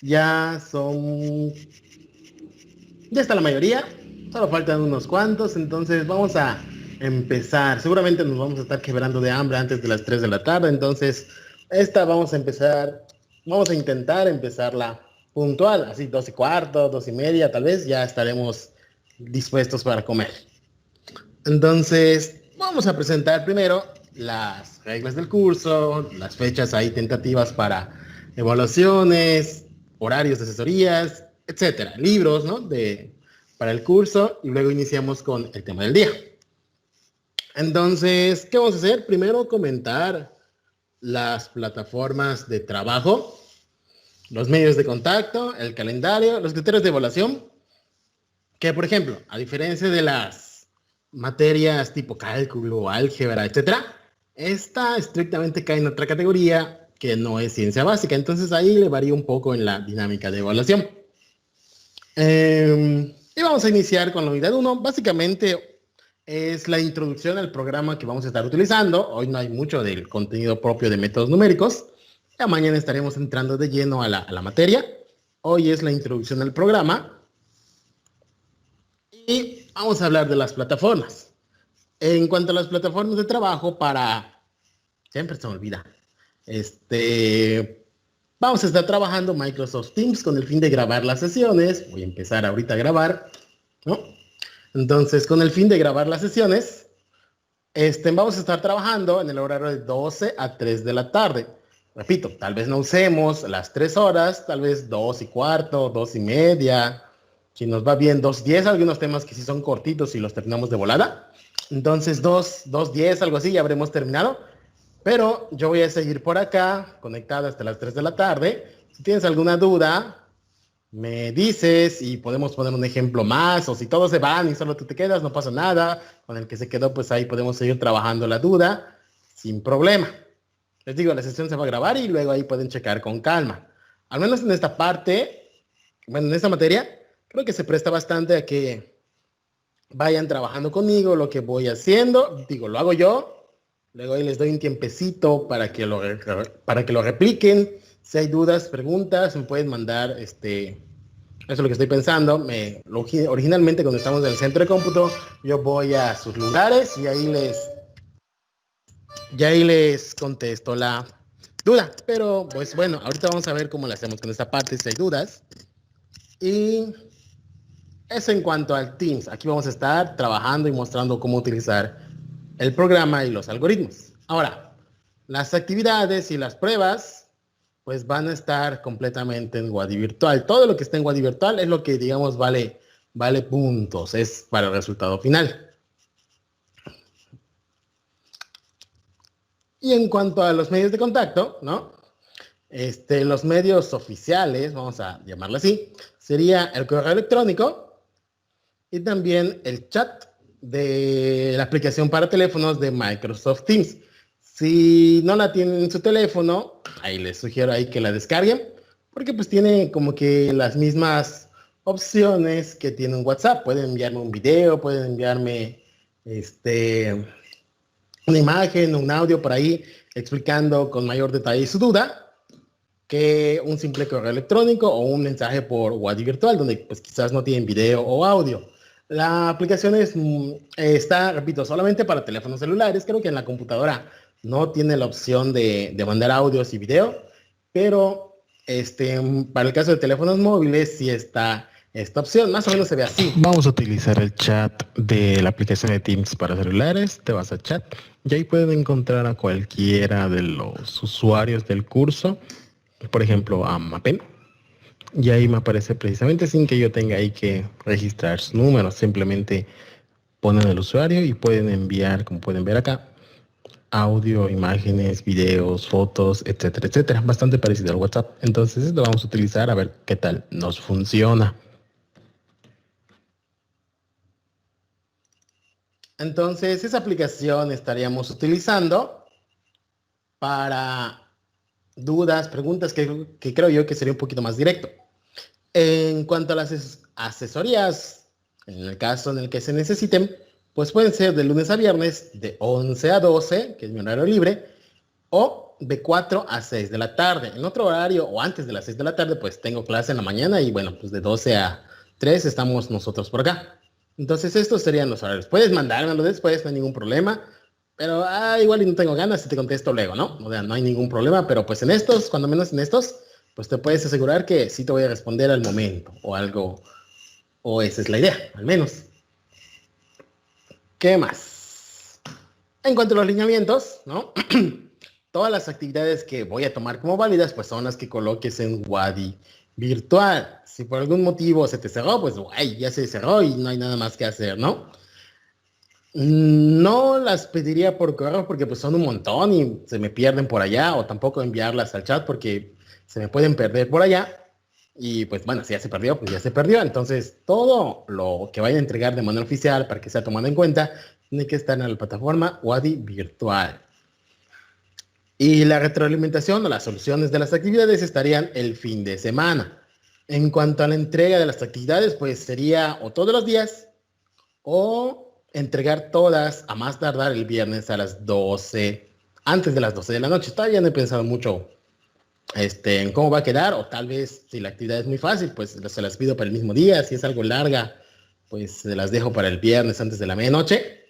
Ya son, ya está la mayoría, solo faltan unos cuantos, entonces vamos a empezar. Seguramente nos vamos a estar quebrando de hambre antes de las 3 de la tarde, entonces esta vamos a empezar, vamos a intentar empezarla puntual, así 2:15, 2:30, tal vez ya estaremos dispuestos para comer. Entonces, vamos a presentar primero las reglas del curso, las fechas ahí tentativas para evaluaciones, horarios de asesorías, etcétera, libros, ¿no? Para el curso y luego iniciamos con el tema del día. Entonces, ¿qué vamos a hacer? Primero comentar las plataformas de trabajo, los medios de contacto, el calendario, los criterios de evaluación, que por ejemplo, a diferencia de las materias tipo cálculo, álgebra, etcétera, esta estrictamente cae en otra categoría que no es ciencia básica, entonces ahí le varía un poco en la dinámica de evaluación. Y vamos a iniciar con la unidad 1. Básicamente es la introducción al programa que vamos a estar utilizando. Hoy no hay mucho del contenido propio de métodos numéricos. Ya mañana estaremos entrando de lleno a la materia. Hoy es la introducción al programa. Y vamos a hablar de las plataformas. En cuanto a las plataformas de trabajo siempre se me olvida. Vamos a estar trabajando Microsoft Teams con el fin de grabar las sesiones. Voy a empezar ahorita a grabar, ¿no? Entonces, con el fin de grabar las sesiones, vamos a estar trabajando en el horario de 12 a 3 de la tarde. Repito, tal vez no usemos las 3 horas, tal vez 2:15, 2:30. Si nos va bien, 2:10, algunos temas que sí son cortitos y los terminamos de volada. Entonces, 2:10, algo así, ya habremos terminado. Pero yo voy a seguir por acá, conectado hasta las 3 de la tarde. Si tienes alguna duda, me dices y podemos poner un ejemplo más. O si todos se van y solo tú te quedas, no pasa nada. Con el que se quedó, pues ahí podemos seguir trabajando la duda sin problema. Les digo, la sesión se va a grabar y luego ahí pueden checar con calma. Al menos en esta parte, bueno, en esta materia, creo que se presta bastante a que vayan trabajando conmigo lo que voy haciendo. Digo, lo hago yo. Luego ahí les doy un tiempecito para que lo repliquen. Si hay dudas, preguntas, me pueden mandar, eso es lo que estoy pensando. Originalmente cuando estamos en el centro de cómputo, yo voy a sus lugares y ahí les contesto la duda. Pero pues bueno, ahorita vamos a ver cómo lo hacemos con esta parte, si hay dudas. Y eso en cuanto al Teams. Aquí vamos a estar trabajando y mostrando cómo utilizar el programa y los algoritmos. Ahora, las actividades y las pruebas, pues van a estar completamente en Wadi Virtual. Todo lo que está en Wadi Virtual es lo que, digamos, vale puntos, es para el resultado final. Y en cuanto a los medios de contacto, ¿no? Los medios oficiales, vamos a llamarlo así, sería el correo electrónico y también el chat de la aplicación para teléfonos de Microsoft Teams. Si no la tienen en su teléfono, ahí les sugiero ahí que la descarguen, porque pues tiene como que las mismas opciones que tiene un WhatsApp. Pueden enviarme un video, pueden enviarme una imagen, un audio por ahí explicando con mayor detalle su duda que un simple correo electrónico o un mensaje por Wadi Virtual, donde pues quizás no tienen video o audio. La aplicación está, repito, solamente para teléfonos celulares. Creo que en la computadora no tiene la opción de mandar audios y video, pero para el caso de teléfonos móviles sí está esta opción. Más o menos se ve así. Vamos a utilizar el chat de la aplicación de Teams para celulares. Te vas a chat y ahí pueden encontrar a cualquiera de los usuarios del curso. Por ejemplo, a Mapen. Y ahí me aparece precisamente sin que yo tenga ahí que registrar sus números. Simplemente ponen el usuario y pueden enviar, como pueden ver acá, audio, imágenes, videos, fotos, etcétera, etcétera. Bastante parecido al WhatsApp. Entonces lo vamos a utilizar a ver qué tal nos funciona. Entonces, esa aplicación estaríamos utilizando para dudas, preguntas que creo yo que sería un poquito más directo. En cuanto a las asesorías, en el caso en el que se necesiten, pues pueden ser de lunes a viernes de 11 a 12, que es mi horario libre, o de 4 a 6 de la tarde. En otro horario o antes de las 6 de la tarde, pues tengo clase en la mañana y bueno, pues de 12 a 3 estamos nosotros por acá. Entonces estos serían los horarios. Puedes mandármelo después, no hay ningún problema. Pero igual y no tengo ganas y te contesto luego, ¿no? O sea, no hay ningún problema, pero pues en estos, cuando menos en estos, pues te puedes asegurar que sí te voy a responder al momento o algo, o esa es la idea, al menos. ¿Qué más? En cuanto a los lineamientos, ¿no? Todas las actividades que voy a tomar como válidas, pues son las que coloques en Wadi virtual. Si por algún motivo se te cerró, pues guay, ya se cerró y no hay nada más que hacer, ¿no? No las pediría por correo porque pues son un montón y se me pierden por allá, o tampoco enviarlas al chat porque se me pueden perder por allá. Y pues bueno, si ya se perdió, pues ya se perdió. Entonces todo lo que vaya a entregar de manera oficial para que sea tomado en cuenta tiene que estar en la plataforma Wadi virtual. Y la retroalimentación o las soluciones de las actividades estarían el fin de semana. En cuanto a la entrega de las actividades, pues sería o todos los días o entregar todas a más tardar el viernes a las 12, antes de las 12 de la noche. Todavía no he pensado mucho en cómo va a quedar, o tal vez si la actividad es muy fácil, pues se las pido para el mismo día. Si es algo larga, pues se las dejo para el viernes antes de la medianoche.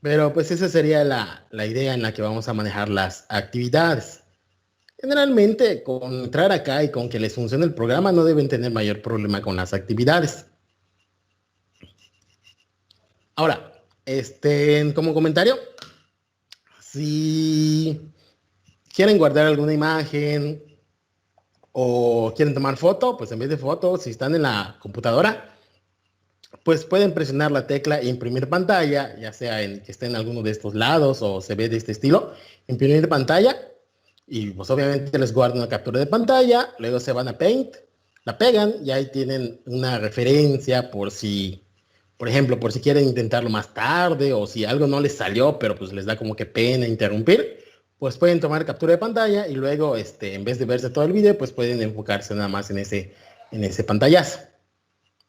Pero pues esa sería la idea en la que vamos a manejar las actividades. Generalmente, con entrar acá y con que les funcione el programa, no deben tener mayor problema con las actividades. Ahora, como comentario, si quieren guardar alguna imagen o quieren tomar foto, pues en vez de foto, si están en la computadora, pues pueden presionar la tecla imprimir pantalla, ya sea que esté en alguno de estos lados o se ve de este estilo, imprimir pantalla, y pues obviamente les guardan una captura de pantalla, luego se van a Paint, la pegan y ahí tienen una referencia por si, por ejemplo, por si quieren intentarlo más tarde o si algo no les salió, pero pues les da como que pena interrumpir, pues pueden tomar captura de pantalla y luego, en vez de verse todo el video, pues pueden enfocarse nada más en ese pantallazo.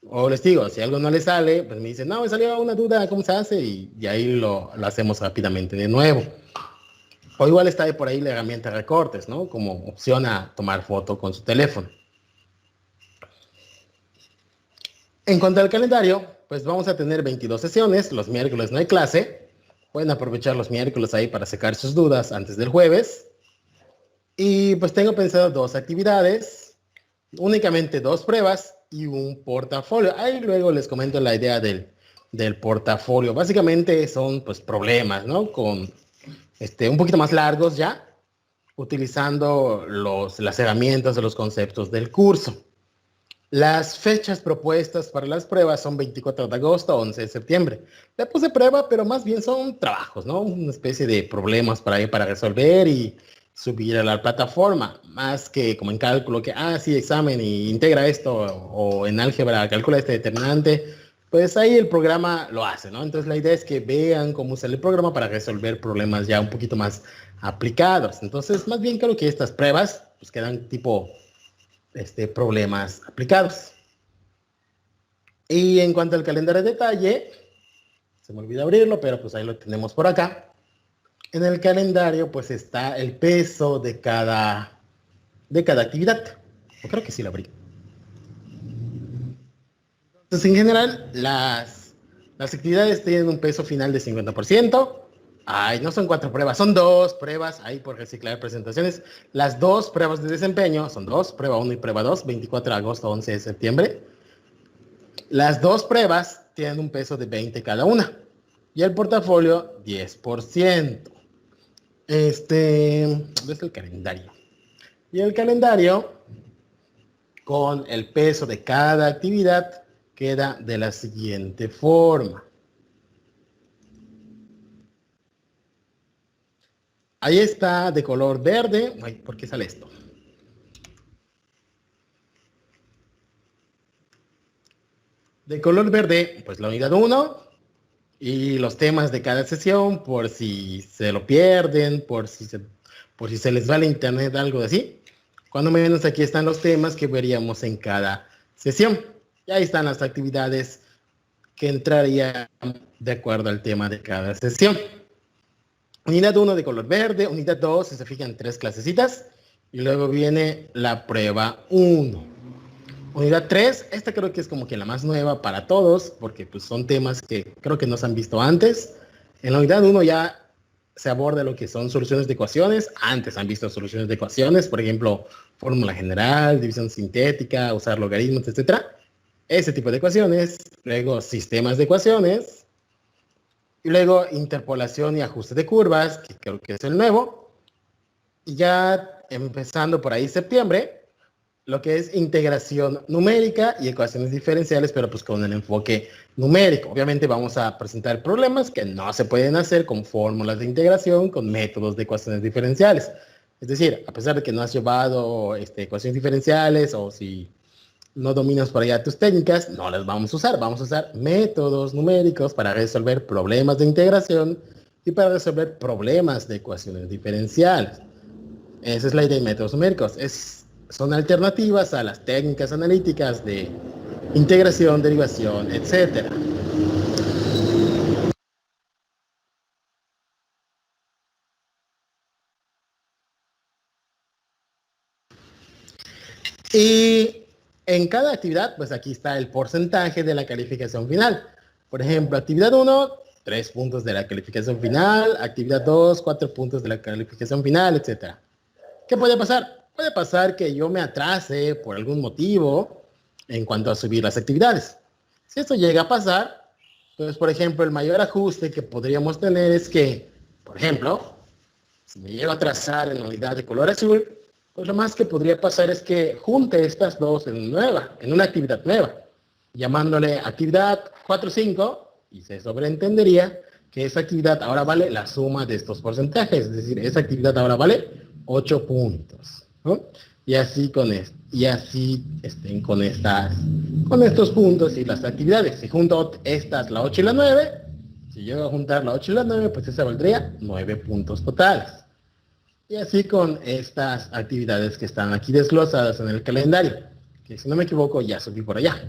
O les digo, si algo no les sale, pues me dicen, no, me salió una duda, ¿cómo se hace? Y ahí lo hacemos rápidamente de nuevo. O igual está por ahí la herramienta recortes, ¿no? Como opción a tomar foto con su teléfono. En cuanto al calendario, pues vamos a tener 22 sesiones. Los miércoles no hay clase. Pueden aprovechar los miércoles ahí para sacar sus dudas antes del jueves. Y pues tengo pensado 2 actividades, únicamente 2 pruebas y un portafolio. Ahí luego les comento la idea del portafolio. Básicamente son pues problemas, ¿no? Con un poquito más largos ya, utilizando las herramientas o los conceptos del curso. Las fechas propuestas para las pruebas son 24 de agosto, 11 de septiembre. Le puse prueba, pero más bien son trabajos, ¿no? Una especie de problemas para resolver y subir a la plataforma, más que como en cálculo, que, sí, examen y integra esto, o en álgebra calcula este determinante, pues ahí el programa lo hace, ¿no? Entonces la idea es que vean cómo sale el programa para resolver problemas ya un poquito más aplicados. Entonces, más bien creo que estas pruebas, pues quedan tipo problemas aplicados. Y en cuanto al calendario de detalle, se me olvidó abrirlo, pero pues ahí lo tenemos por acá. En el calendario pues está el peso de cada actividad. Yo creo que sí lo abrí. Entonces, en general, las actividades tienen un peso final de 50%. Ay, no son 4 pruebas, son 2 pruebas, ahí por reciclar presentaciones. Las 2 pruebas de desempeño son 2, prueba 1 y prueba 2, 24 de agosto, 11 de septiembre. Las 2 pruebas tienen un peso de 20 cada una. Y el portafolio, 10%. ¿Ves el calendario? Y el calendario, con el peso de cada actividad, queda de la siguiente forma. Ahí está de color verde. Ay, ¿por qué sale esto? De color verde, pues la unidad 1 y los temas de cada sesión, por si se lo pierden, por si se les va el internet, algo así. Cuando menos aquí están los temas que veríamos en cada sesión. Y ahí están las actividades que entrarían de acuerdo al tema de cada sesión. Unidad 1 de color verde, unidad 2, si se fijan, 3 clasecitas. Y luego viene la prueba 1. Unidad 3, esta creo que es como que la más nueva para todos, porque pues son temas que creo que no se han visto antes. En la unidad 1 ya se aborda lo que son soluciones de ecuaciones. Antes han visto soluciones de ecuaciones, por ejemplo, fórmula general, división sintética, usar logaritmos, etcétera. Ese tipo de ecuaciones. Luego sistemas de ecuaciones. Y luego interpolación y ajuste de curvas, que creo que es el nuevo. Y ya empezando por ahí septiembre, lo que es integración numérica y ecuaciones diferenciales, pero pues con el enfoque numérico. Obviamente vamos a presentar problemas que no se pueden hacer con fórmulas de integración, con métodos de ecuaciones diferenciales. Es decir, a pesar de que no has llevado ecuaciones diferenciales o si no dominas por allá tus técnicas, no las vamos a usar. Vamos a usar métodos numéricos para resolver problemas de integración y para resolver problemas de ecuaciones diferenciales. Esa es la idea de métodos numéricos. Son alternativas a las técnicas analíticas de integración, derivación, etc. Y en cada actividad, pues aquí está el porcentaje de la calificación final. Por ejemplo, actividad 1, 3 puntos de la calificación final. Actividad 2, 4 puntos de la calificación final, etc. ¿Qué puede pasar? Puede pasar que yo me atrase por algún motivo en cuanto a subir las actividades. Si esto llega a pasar, pues por ejemplo, el mayor ajuste que podríamos tener es que, por ejemplo, si me llego a atrasar en la unidad de color azul, pues lo más que podría pasar es que junte estas dos en una actividad nueva, llamándole actividad 4.5, y se sobreentendería que esa actividad ahora vale la suma de estos porcentajes, es decir, esa actividad ahora vale 8 puntos, ¿no? Y así con con estos puntos y las actividades. Si junto estas, la 8 y la 9, si llego a juntar la 8 y la 9, pues esa valdría 9 puntos totales. Y así con estas actividades que están aquí desglosadas en el calendario, que si no me equivoco ya subí por allá.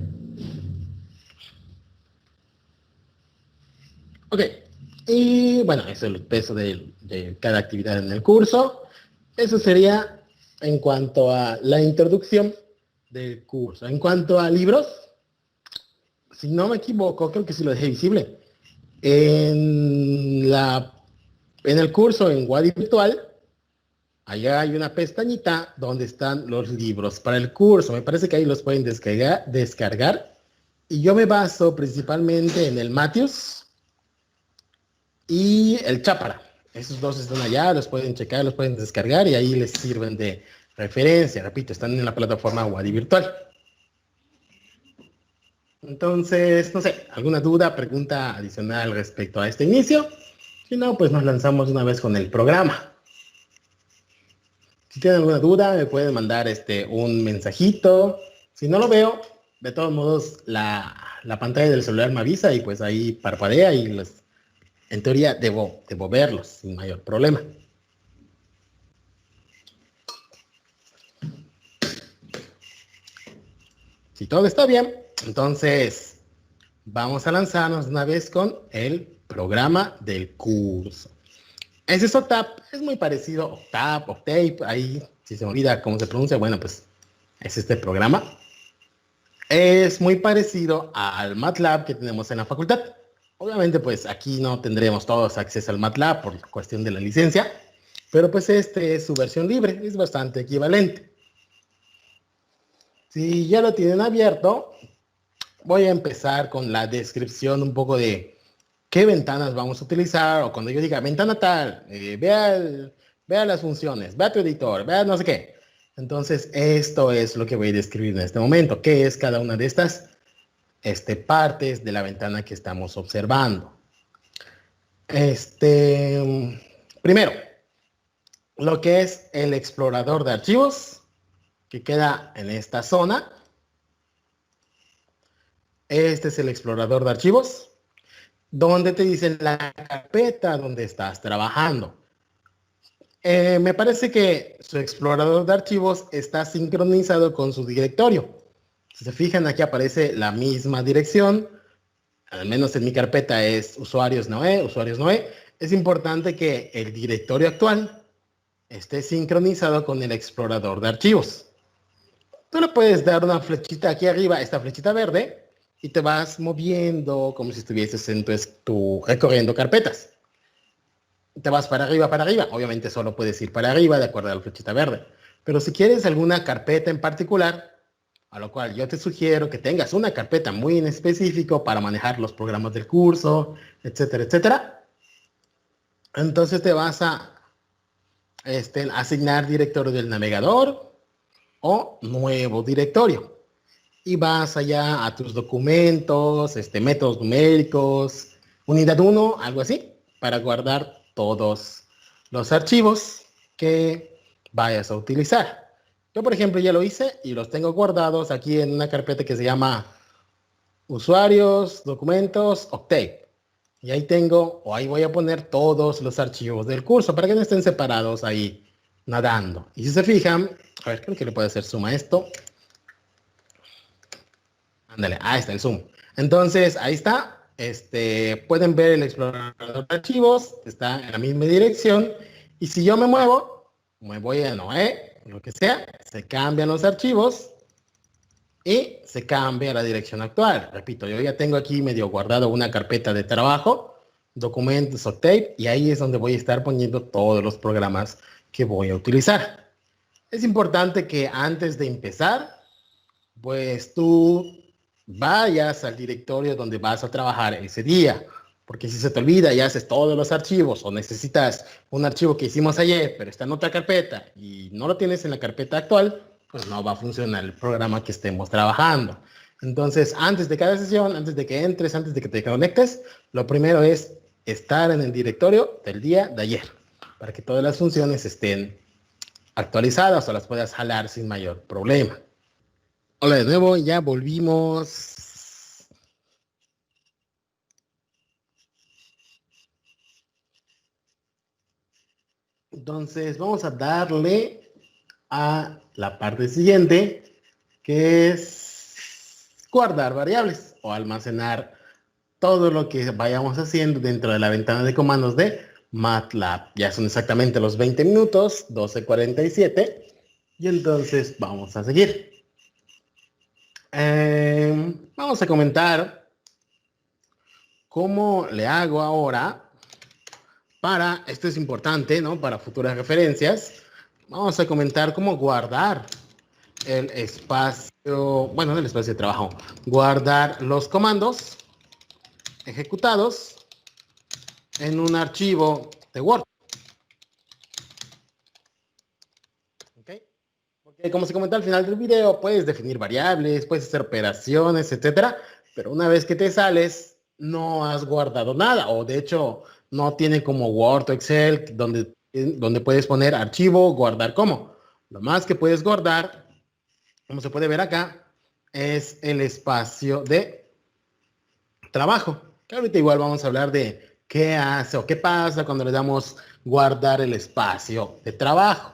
Ok, y bueno, eso es el peso de cada actividad en el curso. Eso sería en cuanto a la introducción del curso. En cuanto a libros, si no me equivoco, creo que sí lo dejé visible. En el curso en Wadi Virtual, allá hay una pestañita donde están los libros para el curso. Me parece que ahí los pueden descargar. Y yo me baso principalmente en el Matthews y el Chápara. Esos dos están allá, los pueden checar, los pueden descargar y ahí les sirven de referencia. Repito, están en la plataforma Wadi Virtual. Entonces, no sé, ¿alguna duda, pregunta adicional respecto a este inicio? Si no, pues nos lanzamos una vez con el programa. Si tienen alguna duda, me pueden mandar un mensajito. Si no lo veo, de todos modos, la pantalla del celular me avisa y pues ahí parpadea y en teoría debo verlos sin mayor problema. Si todo está bien, entonces vamos a lanzarnos una vez con el programa del curso. Ese es Octap, es muy parecido a Octave, ahí si se me olvida cómo se pronuncia, bueno, pues es este programa. Es muy parecido al MATLAB que tenemos en la facultad. Obviamente, pues aquí no tendremos todos acceso al MATLAB por cuestión de la licencia, pero pues este es su versión libre, es bastante equivalente. Si ya lo tienen abierto, voy a empezar con la descripción un poco de qué ventanas vamos a utilizar, o cuando yo diga ventana tal, vea las funciones, vea tu editor, vea no sé qué. Entonces, esto es lo que voy a describir en este momento, qué es cada una de estas partes de la ventana que estamos observando. Primero, lo que es el explorador de archivos, que queda en esta zona. Este es el explorador de archivos, donde te dicen la carpeta donde estás trabajando. Me parece que su explorador de archivos está sincronizado con su directorio. Si se fijan, aquí aparece la misma dirección. Al menos en mi carpeta es usuarios Noé. es importante que el directorio actual esté sincronizado con el explorador de archivos. Tú le puedes dar una flechita aquí arriba, esta flechita verde, y te vas moviendo como si estuvieses en tu recorriendo carpetas. Te vas para arriba, obviamente solo puedes ir para arriba de acuerdo a la flechita verde. Pero si quieres alguna carpeta en particular, a lo cual yo te sugiero que tengas una carpeta muy en específico para manejar los programas del curso, etcétera, etcétera. Entonces te vas a asignar directorio del navegador o nuevo directorio. Y vas allá a tus documentos, métodos numéricos, unidad 1, algo así, para guardar todos los archivos que vayas a utilizar. Yo, por ejemplo, ya lo hice y los tengo guardados aquí en una carpeta que se llama usuarios, documentos, Octave. Y ahí tengo, o ahí voy a poner todos los archivos del curso para que no estén separados ahí nadando. Y si se fijan, a ver, creo que le puedo hacer zoom a esto. Ándale, ahí está el zoom. Entonces, ahí está. Pueden ver el explorador de archivos, está en la misma dirección. Y si yo me muevo, me voy a Noé, lo que sea, se cambian los archivos y se cambia la dirección actual. Repito, yo ya tengo aquí medio guardado una carpeta de trabajo, documentos, Octave, y ahí es donde voy a estar poniendo todos los programas que voy a utilizar. Es importante que antes de empezar, pues tú vayas al directorio donde vas a trabajar ese día, porque si se te olvida y haces todos los archivos o necesitas un archivo que hicimos ayer, pero está en otra carpeta y no lo tienes en la carpeta actual, pues no va a funcionar el programa que estemos trabajando. Entonces, antes de cada sesión, antes de que entres, antes de que te conectes, lo primero es estar en el directorio del día de ayer, para que todas las funciones estén actualizadas o las puedas jalar sin mayor problema. Hola de nuevo, ya volvimos. Entonces vamos a darle a la parte siguiente, que es guardar variables o almacenar todo lo que vayamos haciendo dentro de la ventana de comandos de MATLAB. Ya son exactamente los 20 minutos, 12:47, y entonces vamos a seguir. Vamos a comentar cómo le hago ahora para, esto es importante, ¿no? Para futuras referencias, vamos a comentar cómo guardar el espacio, bueno, el espacio de trabajo, guardar los comandos ejecutados en un archivo de Word. ¿Okay? Porque como se comentó al final del video, puedes definir variables, puedes hacer operaciones, etcétera, pero una vez que te sales, no has guardado nada, o de hecho, no tiene como Word o Excel, donde puedes poner archivo, guardar como. Lo más que puedes guardar, como se puede ver acá, es el espacio de trabajo. Que ahorita igual vamos a hablar de qué hace o qué pasa cuando le damos guardar el espacio de trabajo.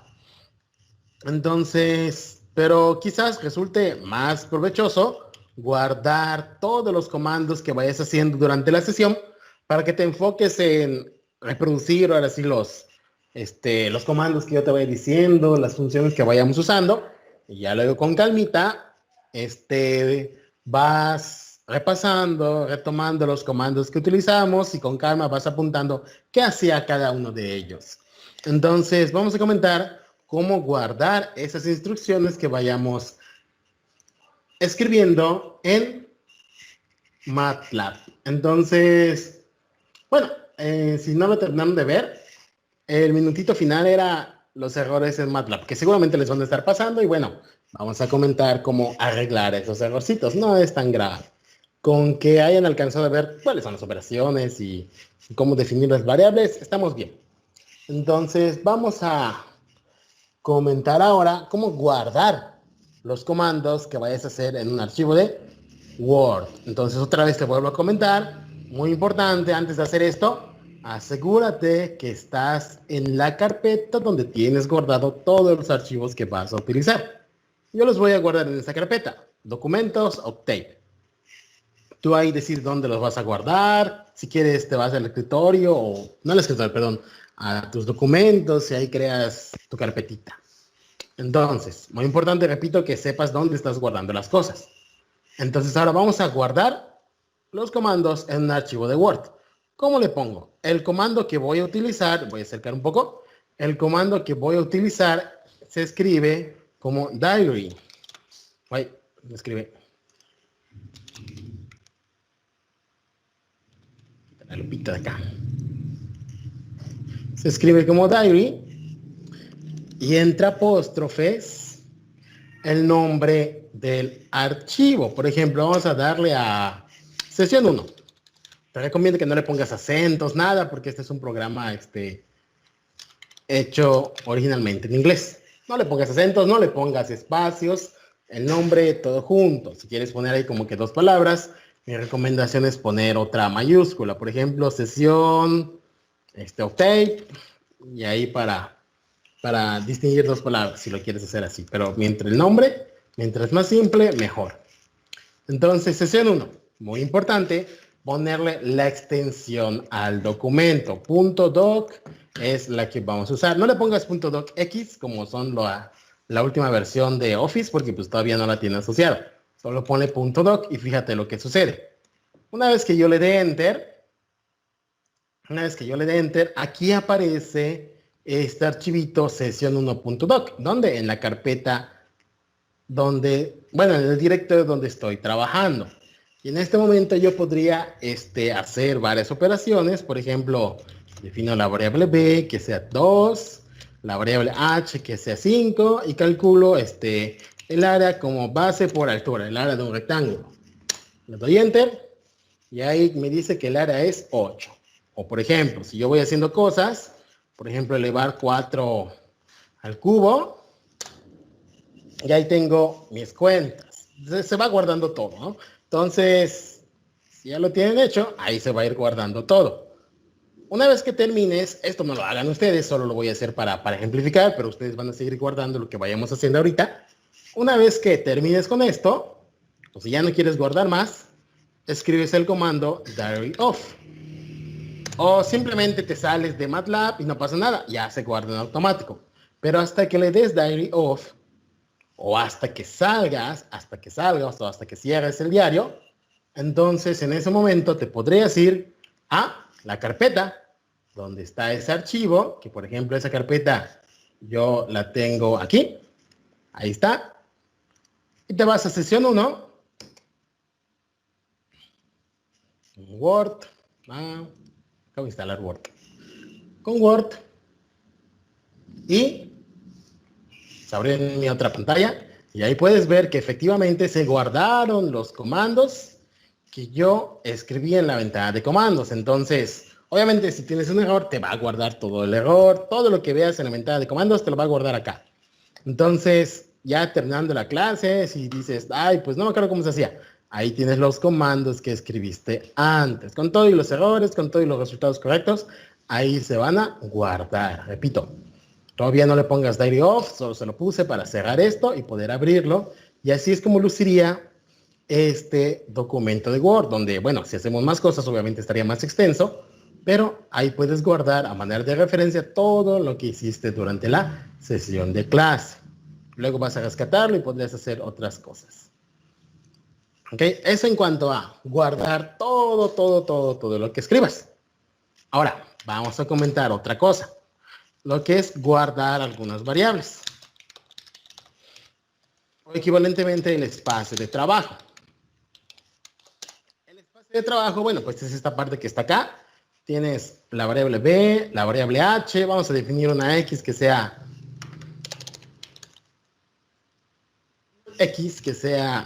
Entonces, pero quizás resulte más provechoso guardar todos los comandos que vayas haciendo durante la sesión para que te enfoques en reproducir ahora sí los comandos que yo te vaya diciendo, las funciones que vayamos usando, y ya luego con calmita, vas repasando, retomando los comandos que utilizamos y con calma vas apuntando qué hacía cada uno de ellos. Entonces, vamos a comentar cómo guardar esas instrucciones que vayamos escribiendo en MATLAB. Entonces, bueno, si no lo terminaron de ver, el minutito final era los errores en MATLAB, que seguramente les van a estar pasando y bueno, vamos a comentar cómo arreglar esos errorcitos. No es tan grave. Con que hayan alcanzado a ver cuáles son las operaciones y cómo definir las variables, estamos bien. Entonces, vamos a comentar ahora cómo guardar los comandos que vayas a hacer en un archivo de Word. Entonces, otra vez te vuelvo a comentar, muy importante, antes de hacer esto, asegúrate que estás en la carpeta donde tienes guardado todos los archivos que vas a utilizar. Yo los voy a guardar en esta carpeta, documentos, Octave. Tú ahí decides dónde los vas a guardar. Si quieres, te vas al escritorio, o no al escritorio, perdón, a tus documentos y ahí creas tu carpetita. Entonces, muy importante, repito, que sepas dónde estás guardando las cosas. Entonces, ahora vamos a guardar los comandos en un archivo de Word. ¿Cómo le pongo? El comando que voy a utilizar, voy a acercar un poco, el comando que voy a utilizar se escribe como diary. Ahí, se escribe. La lupita de acá. Se escribe como diary y entre apóstrofes el nombre del archivo. Por ejemplo, vamos a darle a sesión 1. Te recomiendo que no le pongas acentos, nada, porque este es un programa hecho originalmente en inglés. No le pongas acentos, no le pongas espacios, el nombre todo junto. Si quieres poner ahí como que 2 palabras, mi recomendación es poner otra mayúscula. Por ejemplo, sesión, octave, y ahí para distinguir 2 palabras, si lo quieres hacer así. Pero mientras el nombre, mientras más simple, mejor. Entonces, sesión 1, muy importante, ponerle la extensión al documento. .doc es la que vamos a usar. No le pongas .docx como son la última versión de Office, porque pues todavía no la tiene asociada. Solo pone .doc y fíjate lo que sucede. Una vez que yo le dé Enter, aquí aparece este archivito sesión1.doc, donde en la carpeta en el directorio donde estoy trabajando. Y en este momento yo podría hacer varias operaciones. Por ejemplo, defino la variable b que sea 2, la variable h que sea 5 y calculo el área como base por altura, el área de un rectángulo. Le doy Enter y ahí me dice que el área es 8. O por ejemplo, si yo voy haciendo cosas, por ejemplo, elevar 4 al cubo, y ahí tengo mis cuentas. Se va guardando todo, ¿no? Entonces, si ya lo tienen hecho, ahí se va a ir guardando todo. Una vez que termines, esto no lo hagan ustedes, solo lo voy a hacer para ejemplificar, pero ustedes van a seguir guardando lo que vayamos haciendo ahorita. Una vez que termines con esto, o si ya no quieres guardar más, escribes el comando diary off. O simplemente te sales de MATLAB y no pasa nada, ya se guarda en automático. Pero hasta que le des diary off, o hasta que salgas, o hasta que cierres el diario, entonces en ese momento te podrías ir a la carpeta donde está ese archivo, que por ejemplo esa carpeta yo la tengo aquí, ahí está, y te vas a sesión 1, Word, acabo de instalar Word, con Word, y se abre en mi otra pantalla y ahí puedes ver que efectivamente se guardaron los comandos que yo escribí en la ventana de comandos. Entonces, obviamente si tienes un error, te va a guardar todo el error, todo lo que veas en la ventana de comandos te lo va a guardar acá. Entonces, ya terminando la clase, si dices, ay, pues no me acuerdo cómo se hacía, ahí tienes los comandos que escribiste antes, con todos los errores, con todos los resultados correctos, ahí se van a guardar. Repito, todavía no le pongas diary off, solo se lo puse para cerrar esto y poder abrirlo. Y así es como luciría este documento de Word, donde, bueno, si hacemos más cosas, obviamente estaría más extenso, pero ahí puedes guardar a manera de referencia todo lo que hiciste durante la sesión de clase. Luego vas a rescatarlo y podrías hacer otras cosas. ¿Ok? Eso en cuanto a guardar todo lo que escribas. Ahora, vamos a comentar otra cosa. Lo que es guardar algunas variables. O equivalentemente el espacio de trabajo. El espacio de trabajo, bueno, pues es esta parte que está acá. Tienes la variable b, la variable h. Vamos a definir una x que sea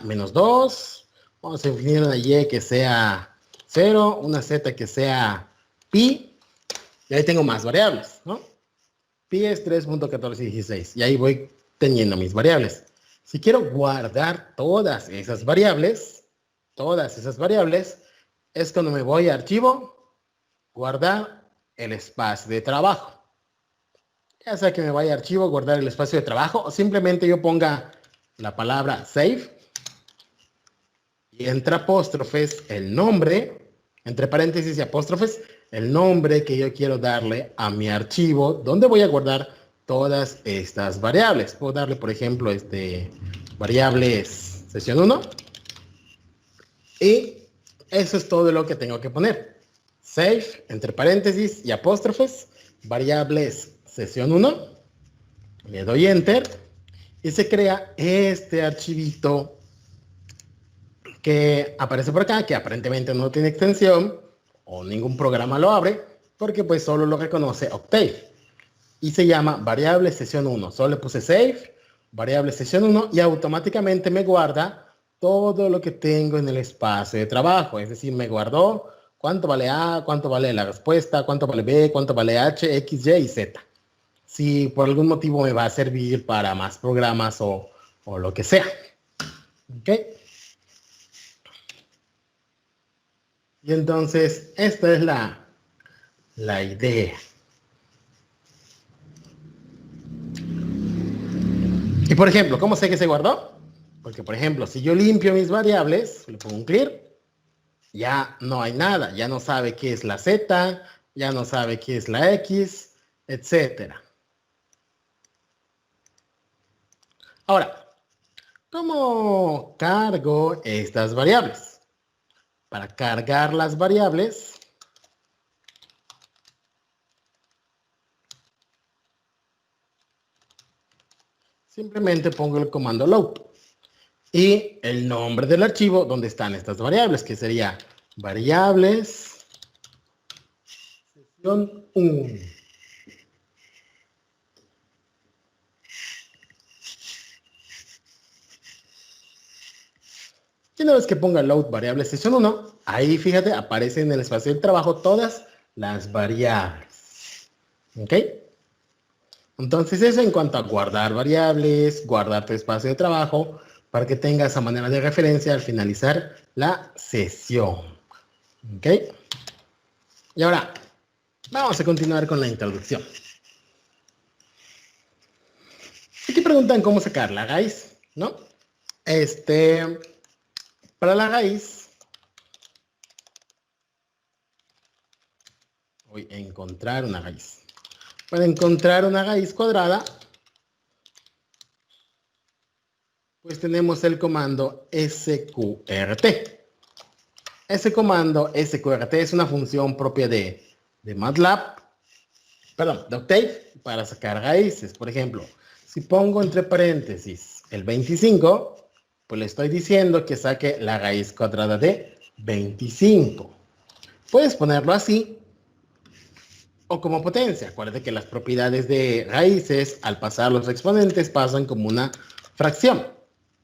menos 2. Vamos a definir una y que sea 0, una z que sea pi. Y ahí tengo más variables, ¿no? Pi es 3.1416 y ahí voy teniendo mis variables. Si quiero guardar todas esas variables, es cuando me voy a archivo, guardar el espacio de trabajo. Ya sea que me vaya a archivo, guardar el espacio de trabajo, o simplemente yo ponga la palabra save Y entre apóstrofes, el nombre, entre paréntesis y apóstrofes, el nombre que yo quiero darle a mi archivo, donde voy a guardar todas estas variables. Puedo darle, por ejemplo, variables sesión 1. Y eso es todo lo que tengo que poner. Save, entre paréntesis y apóstrofes, variables sesión 1. Le doy Enter y se crea este archivito que aparece por acá, que aparentemente no tiene extensión o ningún programa lo abre, porque pues solo lo reconoce Octave. Y se llama variable sesión 1. Solo le puse save, variable sesión 1 y automáticamente me guarda todo lo que tengo en el espacio de trabajo. Es decir, me guardó cuánto vale A, cuánto vale la respuesta, cuánto vale B, cuánto vale H, X, Y y Z. Si por algún motivo me va a servir para más programas o lo que sea. ¿Ok? Y entonces, esta es la idea. Y por ejemplo, ¿cómo sé que se guardó? Porque, por ejemplo, si yo limpio mis variables, le pongo un clear, ya no hay nada. Ya no sabe qué es la Z, ya no sabe qué es la X, etcétera. Ahora, ¿cómo cargo estas variables? Para cargar las variables, simplemente pongo el comando load y el nombre del archivo donde están estas variables, que sería variables sesión 1. Y una vez que ponga load variable sesión 1, ahí fíjate, aparece en el espacio del trabajo todas las variables. ¿Ok? Entonces eso en cuanto a guardar variables, guardar tu espacio de trabajo, para que tengas esa manera de referencia al finalizar la sesión. ¿Ok? Y ahora, vamos a continuar con la introducción. Aquí preguntan cómo sacar la raíz, ¿no? Para la raíz, voy a encontrar una raíz. Para encontrar una raíz cuadrada, pues tenemos el comando sqrt. Ese comando sqrt es una función propia de MATLAB, perdón, de Octave, para sacar raíces. Por ejemplo, si pongo entre paréntesis el 25, pues le estoy diciendo que saque la raíz cuadrada de 25. Puedes ponerlo así o como potencia. Acuérdate que las propiedades de raíces, al pasar los exponentes, pasan como una fracción.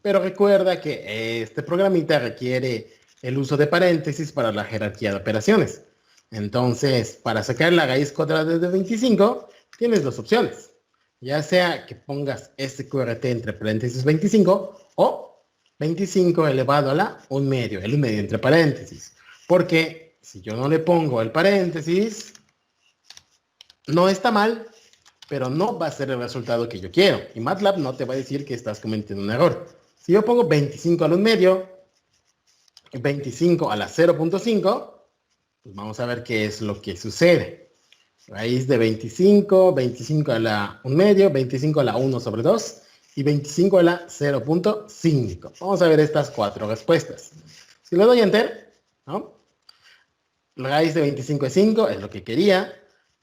Pero recuerda que este programita requiere el uso de paréntesis para la jerarquía de operaciones. Entonces, para sacar la raíz cuadrada de 25, tienes dos opciones. Ya sea que pongas sqrt entre paréntesis 25 o 25 elevado a la 1 medio, el 1 medio entre paréntesis. Porque si yo no le pongo el paréntesis, no está mal, pero no va a ser el resultado que yo quiero. Y MATLAB no te va a decir que estás cometiendo un error. Si yo pongo 25 a la 1 medio y 25 a la 0.5, pues vamos a ver qué es lo que sucede. Raíz de 25, 25 a la 1 medio, 25 a la 1 sobre 2 y 25 a la 0.5. Vamos a ver estas cuatro respuestas. Si le doy Enter, ¿no? La raíz de 25 es 5, es lo que quería.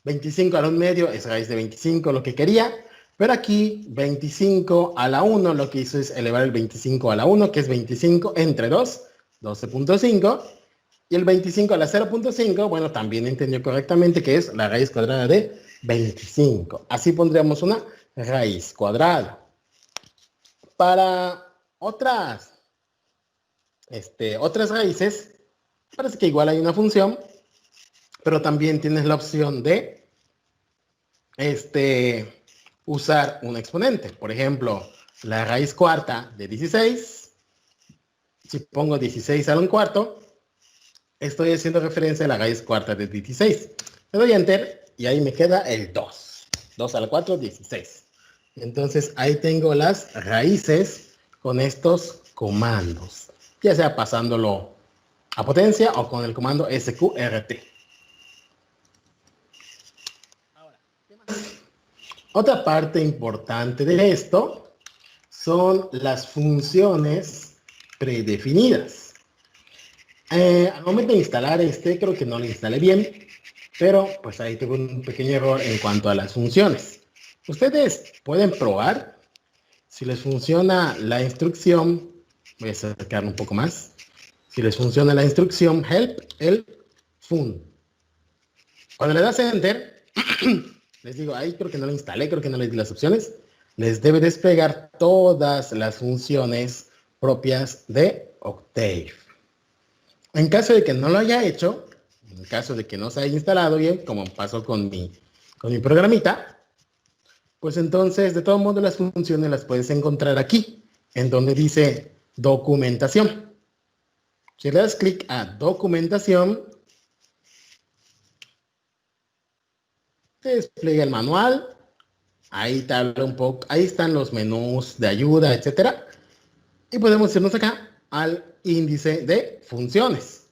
25 a la 1 medio es raíz de 25, lo que quería. Pero aquí, 25 a la 1, lo que hizo es elevar el 25 a la 1, que es 25 entre 2, 12.5. Y el 25 a la 0.5, bueno, también entendió correctamente que es la raíz cuadrada de 25. Así pondríamos una raíz cuadrada. Para otras raíces, parece que igual hay una función, pero también tienes la opción de usar un exponente. Por ejemplo, la raíz cuarta de 16, si pongo 16 a la 1 cuarto, estoy haciendo referencia a la raíz cuarta de 16. Le doy Enter y ahí me queda el 2. 2 a la 4, 16. Entonces ahí tengo las raíces con estos comandos. ya sea pasándolo a potencia o con el comando sqrt. Ahora, ¿qué más? Otra parte importante de esto son las funciones predefinidas. Al momento de instalar creo que no lo instalé bien, pero pues ahí tengo un pequeño error en cuanto a las funciones. Ustedes pueden probar si les funciona la instrucción. Voy a acercarlo un poco más. Si les funciona la instrucción help el fun. Cuando le das enter, les digo, ahí creo que no lo instalé, creo que no les di las opciones. Les debe desplegar todas las funciones propias de Octave. En caso de que no lo haya hecho, en caso de que no se haya instalado bien, como pasó con mi programita, pues entonces, de todo modo, las funciones las puedes encontrar aquí, en donde dice documentación. Si le das clic a documentación, te despliega el manual. Ahí te habla un poco, ahí están los menús de ayuda, etcétera. Y podemos irnos acá al índice de funciones.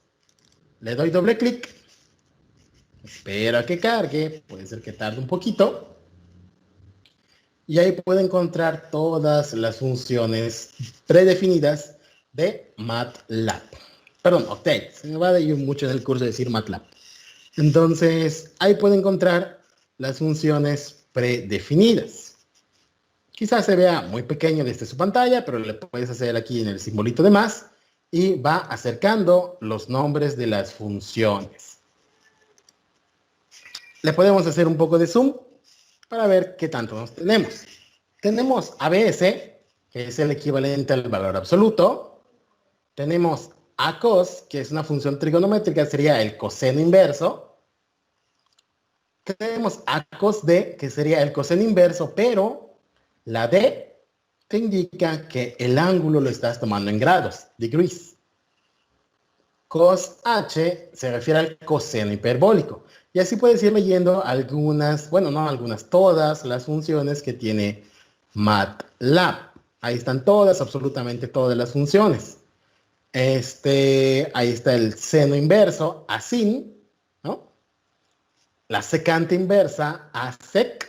Le doy doble clic. Espero a que cargue, puede ser que tarde un poquito. Y ahí puede encontrar todas las funciones predefinidas de MATLAB. Perdón, Octave. Se me va a ir mucho en el curso de decir MATLAB. Entonces, ahí puede encontrar las funciones predefinidas. Quizás se vea muy pequeño desde su pantalla, pero le puedes hacer aquí en el simbolito de más y va acercando los nombres de las funciones. Le podemos hacer un poco de zoom para ver qué tanto nos tenemos. Tenemos ABS, que es el equivalente al valor absoluto. Tenemos ACOS, que es una función trigonométrica, sería el coseno inverso. Tenemos ACOSD, que sería el coseno inverso, pero la D te indica que el ángulo lo estás tomando en grados, degrees. COSH se refiere al coseno hiperbólico. Y así puedes ir leyendo algunas, bueno, no algunas, todas las funciones que tiene MATLAB. Ahí están todas, absolutamente todas las funciones. Ahí está el seno inverso, ASIN, ¿no? La secante inversa, ASEC.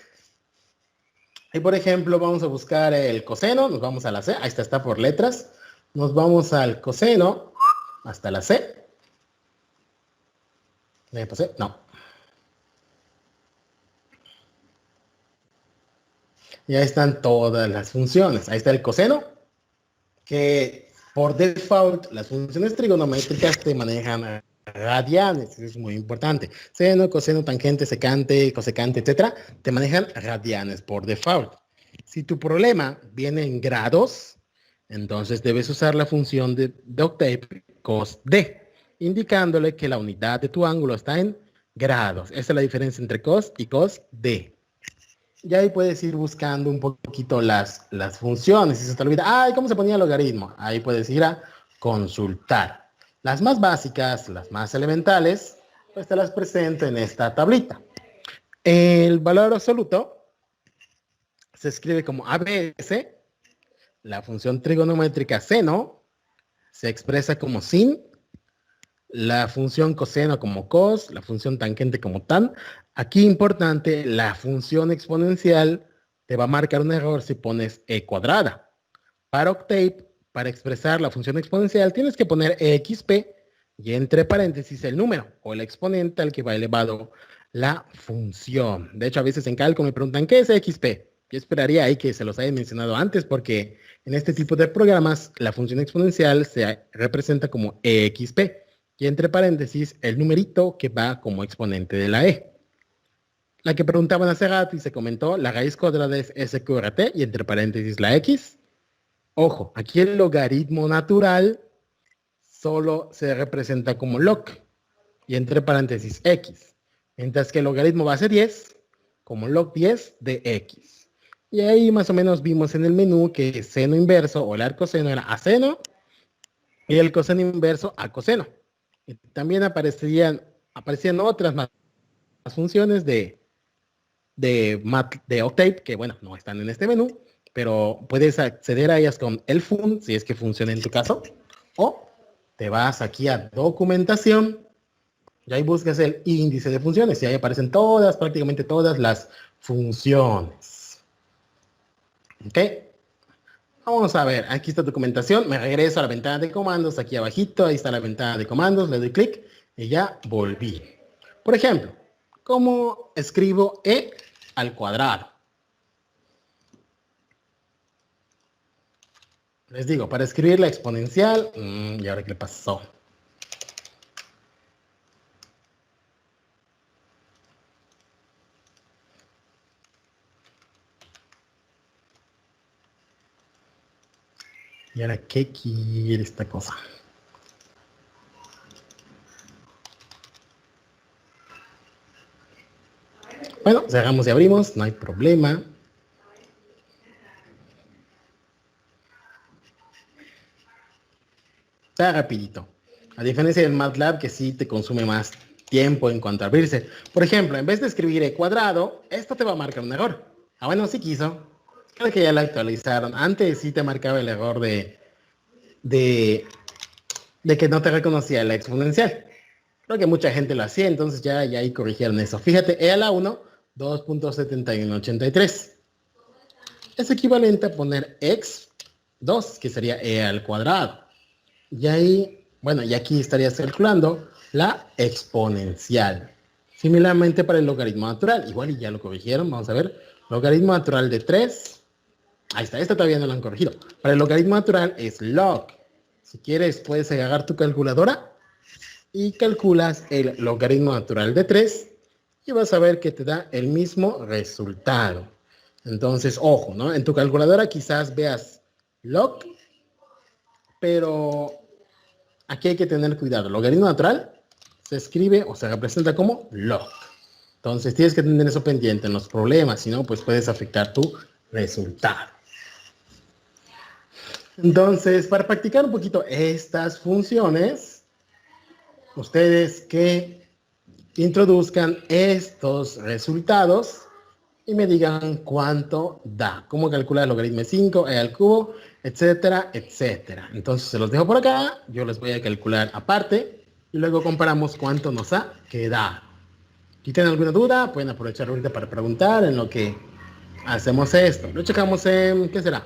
Y por ejemplo, vamos a buscar el coseno, nos vamos a la C, ahí está por letras. Nos vamos al coseno, hasta la C. ¿Me pasé? No. Y ahí están todas las funciones. Ahí está el coseno, que por default las funciones trigonométricas te manejan radianes, eso es muy importante. Seno, coseno, tangente, secante, cosecante, etcétera, te manejan radianes por default. Si tu problema viene en grados, entonces debes usar la función de Octave cosd, indicándole que la unidad de tu ángulo está en grados. Esa es la diferencia entre cos y cosd. Y ahí puedes ir buscando un poquito las funciones. Si se te olvida, ay, ¿cómo se ponía el logaritmo? Ahí puedes ir a consultar. Las más básicas, las más elementales, pues te las presento en esta tablita. El valor absoluto se escribe como ABS. La función trigonométrica seno se expresa como sin. La función coseno como cos, la función tangente como tan. Aquí importante, la función exponencial te va a marcar un error si pones e cuadrada. Para Octave, para expresar la función exponencial, tienes que poner exp y entre paréntesis el número o el exponente al que va elevado la función. De hecho, a veces en cálculo me preguntan, ¿qué es exp? Yo esperaría ahí que se los haya mencionado antes porque en este tipo de programas la función exponencial se representa como exp. Y entre paréntesis, el numerito que va como exponente de la E. La que preguntaban hace rato y se comentó, la raíz cuadrada es SQRT y entre paréntesis la X. Ojo, aquí el logaritmo natural solo se representa como log y entre paréntesis X. Mientras que el logaritmo base 10 como log 10 de X. Y ahí más o menos vimos en el menú que el seno inverso o el arcoseno era aseno y el coseno inverso a coseno. Y también aparecían otras más funciones de Octave, que bueno, no están en este menú, pero puedes acceder a ellas con el fun, si es que funciona en tu caso, o te vas aquí a documentación y ahí buscas el índice de funciones y ahí aparecen todas, prácticamente todas las funciones. ¿Ok? Vamos a ver, aquí está documentación, me regreso a la ventana de comandos, aquí abajito, ahí está la ventana de comandos, le doy clic y ya volví. Por ejemplo, ¿cómo escribo e al cuadrado? Les digo, para escribir la exponencial, ¿y ahora qué le pasó? ¿Y ahora qué quiere esta cosa? Bueno, cerramos y abrimos, no hay problema. Está rapidito. A diferencia del MATLAB que sí te consume más tiempo en cuanto a abrirse. Por ejemplo, en vez de escribir e cuadrado, esto te va a marcar un error. Ah, bueno, sí quiso. Creo que ya lo actualizaron. Antes sí te marcaba el error de, de que no te reconocía la exponencial. Creo que mucha gente lo hacía, entonces ya ahí corrigieron eso. Fíjate, e a la 1, 2.7183. Es equivalente a poner x 2, que sería e al cuadrado. Y ahí, bueno, y aquí estarías calculando la exponencial. Similarmente para el logaritmo natural, igual y ya lo corrigieron, vamos a ver. Logaritmo natural de 3. Ahí está, esta todavía no lo han corregido. Para el logaritmo natural es log. Si quieres, puedes agarrar tu calculadora y calculas el logaritmo natural de 3 y vas a ver que te da el mismo resultado. Entonces, ojo, ¿no? En tu calculadora quizás veas log, pero aquí hay que tener cuidado. Logaritmo natural se escribe o se representa como log. Entonces tienes que tener eso pendiente en los problemas, si no, pues puedes afectar tu resultado. Entonces, para practicar un poquito estas funciones, ustedes que introduzcan estos resultados y me digan cuánto da. Cómo calcular el logaritmo de 5, e al cubo, etcétera, etcétera. Entonces se los dejo por acá. Yo les voy a calcular aparte y luego comparamos cuánto nos ha quedado. Si tienen alguna duda, pueden aprovechar ahorita para preguntar en lo que hacemos esto. Lo checamos en, ¿qué será?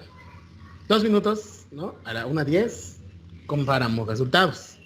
2 minutos, ¿no? A la 1:10 comparamos resultados.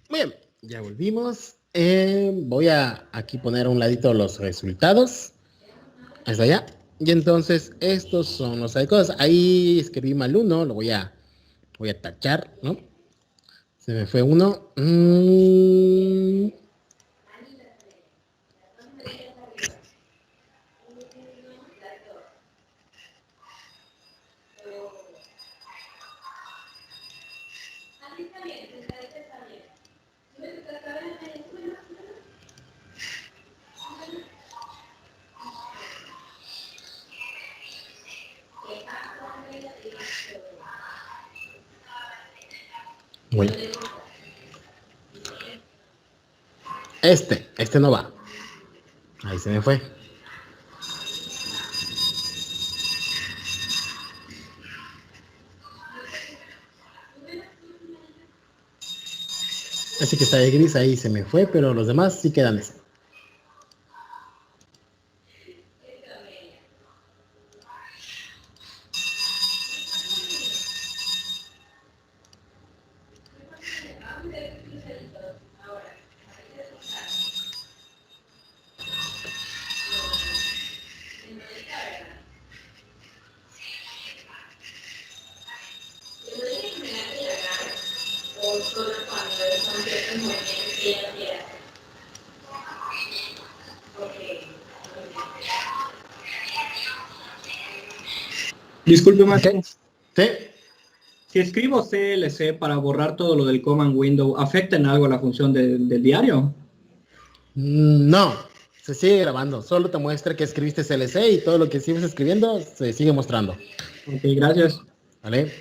Bien, ya volvimos. Voy a aquí poner a un ladito los resultados. Hasta allá. Y entonces estos son los cosas. Ahí escribí mal uno, voy a tachar, ¿no? Se me fue uno. Bueno, este no va. Ahí se me fue. Así que está de gris, ahí se me fue, pero los demás sí quedan así. Disculpe, maestro. Sí. Si escribo CLC para borrar todo lo del command window, ¿afecta en algo la función del diario? No, se sigue grabando. Solo te muestra que escribiste CLC y todo lo que sigues escribiendo se sigue mostrando. Ok, gracias. ¿Vale?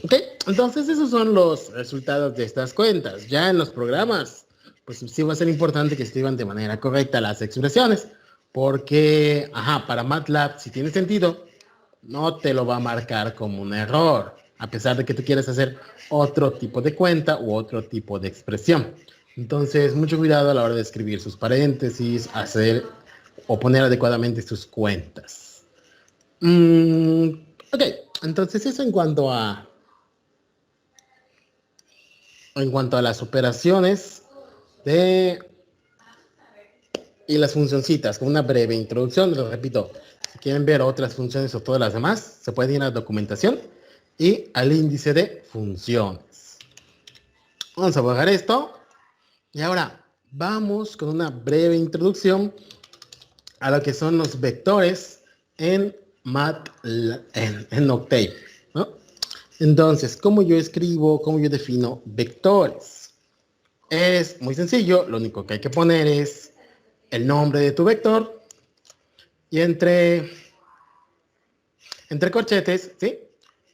Ok, entonces esos son los resultados de estas cuentas. Ya en los programas, pues sí va a ser importante que escriban de manera correcta las expresiones, porque, para MATLAB, si tiene sentido, no te lo va a marcar como un error, a pesar de que tú quieras hacer otro tipo de cuenta u otro tipo de expresión. Entonces, mucho cuidado a la hora de escribir sus paréntesis, hacer o poner adecuadamente sus cuentas. Ok, entonces eso en cuanto a las operaciones y las funcioncitas, con una breve introducción. Les repito, si quieren ver otras funciones o todas las demás, se pueden ir a documentación y al índice de funciones. Vamos a bajar esto. Y ahora vamos con una breve introducción a lo que son los vectores en Octave, ¿no? Entonces, ¿cómo yo escribo, cómo yo defino vectores? Es muy sencillo, lo único que hay que poner es el nombre de tu vector y entre corchetes, ¿sí?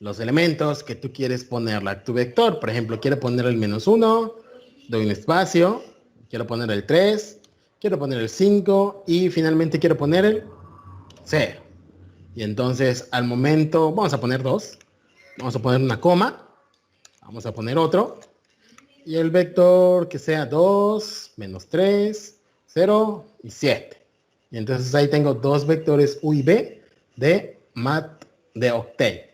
Los elementos que tú quieres ponerle a tu vector. Por ejemplo, quiero poner el -1, doy un espacio, quiero poner el 3, quiero poner el 5 y finalmente quiero poner el 0. Y entonces al momento vamos a poner 2, vamos a poner una coma, vamos a poner otro y el vector que sea 2, -3, 0 y 7. Y entonces ahí tengo dos vectores U y B de Octave.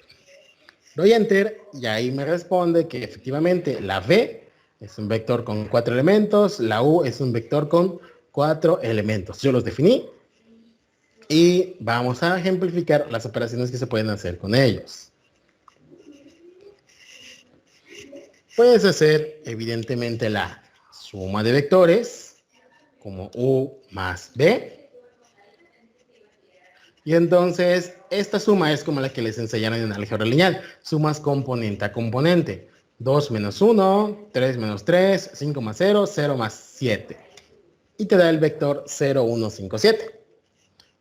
Doy Enter y ahí me responde que efectivamente la V es un vector con 4 elementos, la U es un vector con 4 elementos. Yo los definí y vamos a ejemplificar las operaciones que se pueden hacer con ellos. Puedes hacer evidentemente la suma de vectores como U más B. Y entonces, esta suma es como la que les enseñaron en álgebra lineal. Sumas componente a componente. 2 menos 1, 3 menos 3, 5 más 0, 0 más 7. Y te da el vector 0, 1, 5, 7.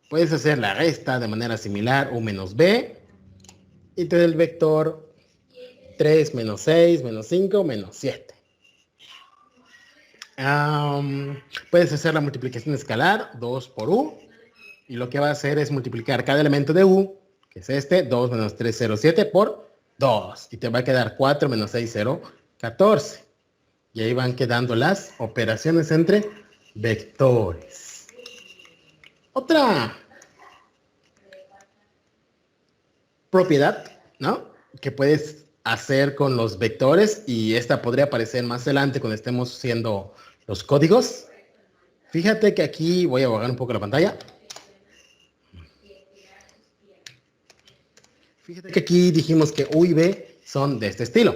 Puedes hacer la resta de manera similar, U menos B. Y te da el vector 3 menos 6, menos 5, menos 7. Puedes hacer la multiplicación escalar, 2 por U. Y lo que va a hacer es multiplicar cada elemento de U, que es este, 2 menos 3, 0, 7, por 2. Y te va a quedar 4 menos 6, 0, 14. Y ahí van quedando las operaciones entre vectores. Otra propiedad, ¿no? Que puedes hacer con los vectores y esta podría aparecer más adelante cuando estemos haciendo los códigos. Fíjate que aquí voy a borrar un poco la pantalla. Fíjate que aquí dijimos que U y B son de este estilo.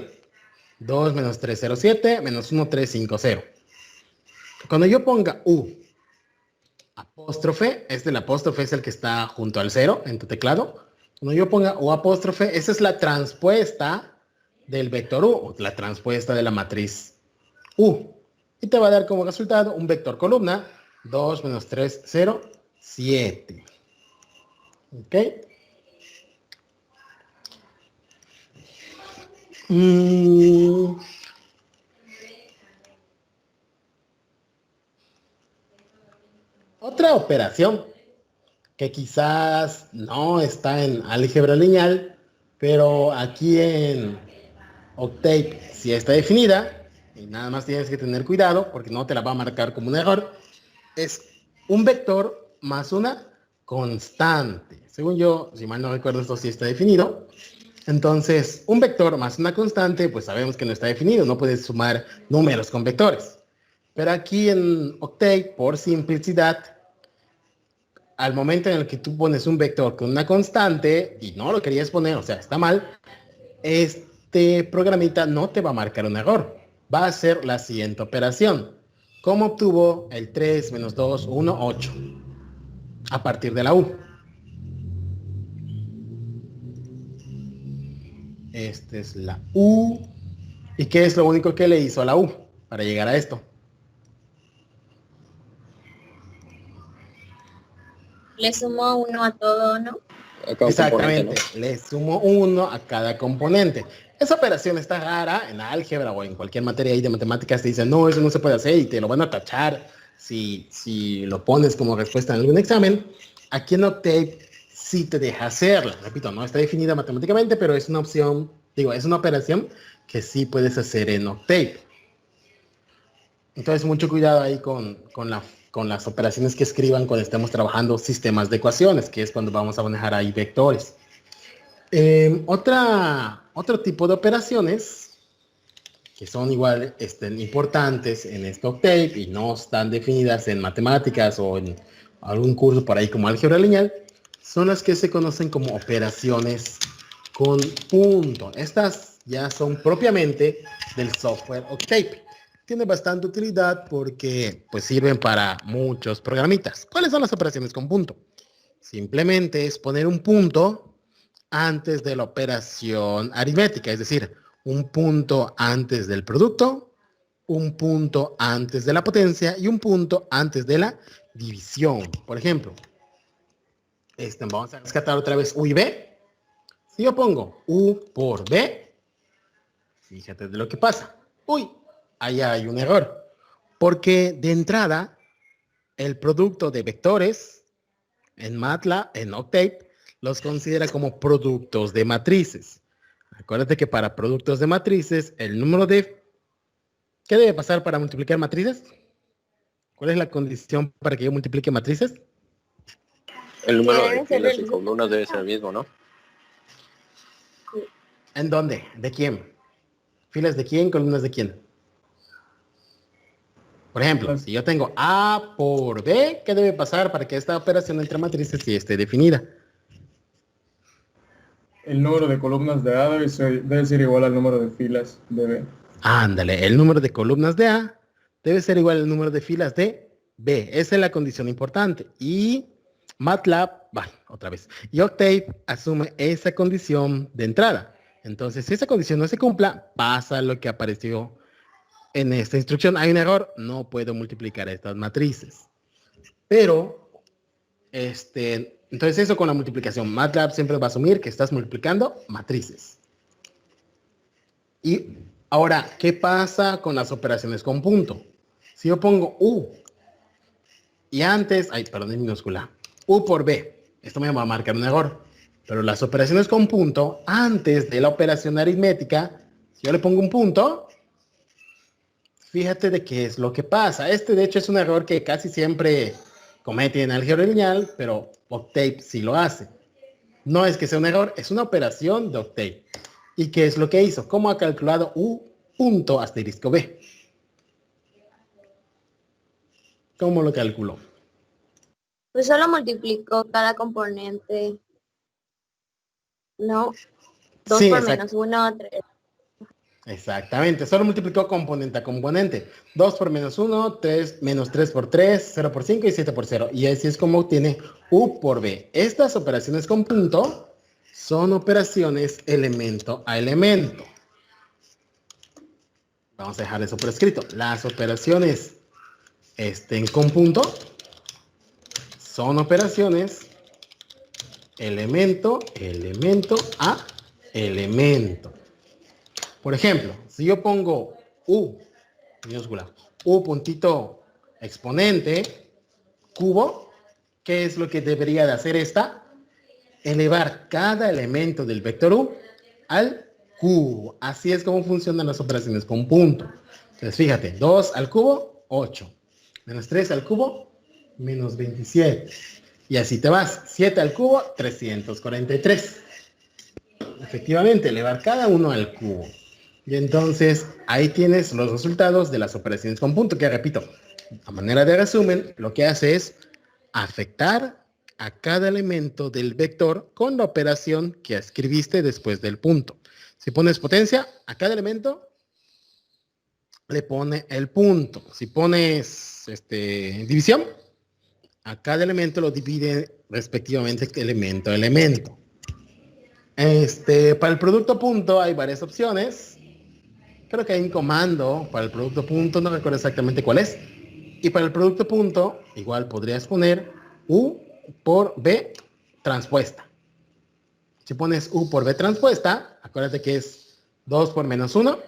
2 menos 307 menos 1, 350. Cuando yo ponga U apóstrofe, el apóstrofe es el que está junto al 0 en tu teclado. Cuando yo ponga U apóstrofe, esa es la transpuesta del vector U, la transpuesta de la matriz U. Y te va a dar como resultado un vector columna 2 menos 3, 0, 7. ¿Ok? Otra operación que quizás no está en álgebra lineal, pero aquí en Octave sí está definida, y nada más tienes que tener cuidado porque no te la va a marcar como un error, es un vector más una constante. Según yo, si mal no recuerdo, esto sí está definido. Entonces, un vector más una constante, pues sabemos que no está definido, no puedes sumar números con vectores. Pero aquí en Octave, por simplicidad, al momento en el que tú pones un vector con una constante y no lo querías poner, o sea, está mal, este programita no te va a marcar un error. Va a hacer la siguiente operación. ¿Cómo obtuvo el 3 menos 2, 1, 8? A partir de la U. Esta es la U. ¿Y qué es lo único que le hizo a la U para llegar a esto? Le sumo 1 a todo, ¿no? Exactamente, ¿no? Le sumo 1 a cada componente. Esa operación está rara en álgebra o en cualquier materia ahí de matemáticas. Te dicen, no, eso no se puede hacer y te lo van a tachar si lo pones como respuesta en algún examen. Aquí en Octave sí te deja hacerla. Repito, no está definida matemáticamente, pero es una opción, es una operación que sí puedes hacer en Octave. Entonces, mucho cuidado ahí con las operaciones que escriban cuando estemos trabajando sistemas de ecuaciones, que es cuando vamos a manejar ahí vectores. Otro tipo de operaciones que son igual importantes en este Octave y no están definidas en matemáticas o en algún curso por ahí como álgebra lineal, son las que se conocen como operaciones con punto. Estas ya son propiamente del software Octave. Tiene bastante utilidad porque pues sirven para muchos programitas. ¿Cuáles son las operaciones con punto? Simplemente es poner un punto antes de la operación aritmética, es decir, un punto antes del producto, un punto antes de la potencia y un punto antes de la división. Por ejemplo, vamos a rescatar otra vez U y B. Si yo pongo U por B, fíjate de lo que pasa. Uy, ahí hay un error, porque de entrada el producto de vectores en MATLAB, en Octave, los considera como productos de matrices. Acuérdate que para productos de matrices, el número de... ¿Qué debe pasar para multiplicar matrices? ¿Cuál es la condición para que yo multiplique matrices? El número de filas y columnas debe ser el mismo, ¿no? ¿En dónde? ¿De quién? ¿Filas de quién? ¿Columnas de quién? Por ejemplo, si yo tengo A por B, ¿qué debe pasar para que esta operación entre matrices sí esté definida? El número de columnas de A debe ser igual al número de filas de B. Ándale, el número de columnas de A debe ser igual al número de filas de B. Esa es la condición importante. Y MATLAB, otra vez. Y Octave asume esa condición de entrada. Entonces, si esa condición no se cumpla, pasa lo que apareció en esta instrucción. Hay un error, no puedo multiplicar estas matrices. Pero, entonces eso con la multiplicación. MATLAB siempre va a asumir que estás multiplicando matrices. Y ahora, ¿qué pasa con las operaciones con punto? Si yo pongo U y antes, perdón, en minúscula, U por B, esto me va a marcar un error. Pero las operaciones con punto, antes de la operación aritmética, si yo le pongo un punto, fíjate de qué es lo que pasa. De hecho, es un error que casi siempre comete en álgebra lineal, pero Octave sí lo hace. No es que sea un error, es una operación de Octave. ¿Y qué es lo que hizo? ¿Cómo ha calculado U punto asterisco B? ¿Cómo lo calculó? Pues solo multiplicó cada componente. No. 2 Sí, por exacto. menos 1, 3. Exactamente, solo multiplicó componente a componente. 2 por menos 1, 3, menos 3 por 3, 0 por 5 y 7 por 0. Y así es como obtiene U por B. Estas operaciones con punto son operaciones elemento a elemento. Vamos a dejar eso por escrito. Las operaciones con punto son operaciones elemento a elemento. Por ejemplo, si yo pongo U, minúscula, U puntito exponente, cubo, ¿qué es lo que debería de hacer esta? Elevar cada elemento del vector U al cubo. Así es como funcionan las operaciones con punto. Entonces, fíjate, 2 al cubo, 8. Menos 3 al cubo, menos 27. Y así te vas. 7 al cubo, 343. Efectivamente, elevar cada uno al cubo. Y entonces, ahí tienes los resultados de las operaciones con punto, que repito, a manera de resumen, lo que hace es afectar a cada elemento del vector con la operación que escribiste después del punto. Si pones potencia, a cada elemento le pone el punto. Si pones división, a cada elemento lo divide respectivamente elemento a elemento. Para el producto punto hay varias opciones. Creo que hay un comando para el producto punto, no recuerdo exactamente cuál es. Y para el producto punto, igual podrías poner U por B transpuesta. Si pones U por B transpuesta, acuérdate que es 2 por menos 1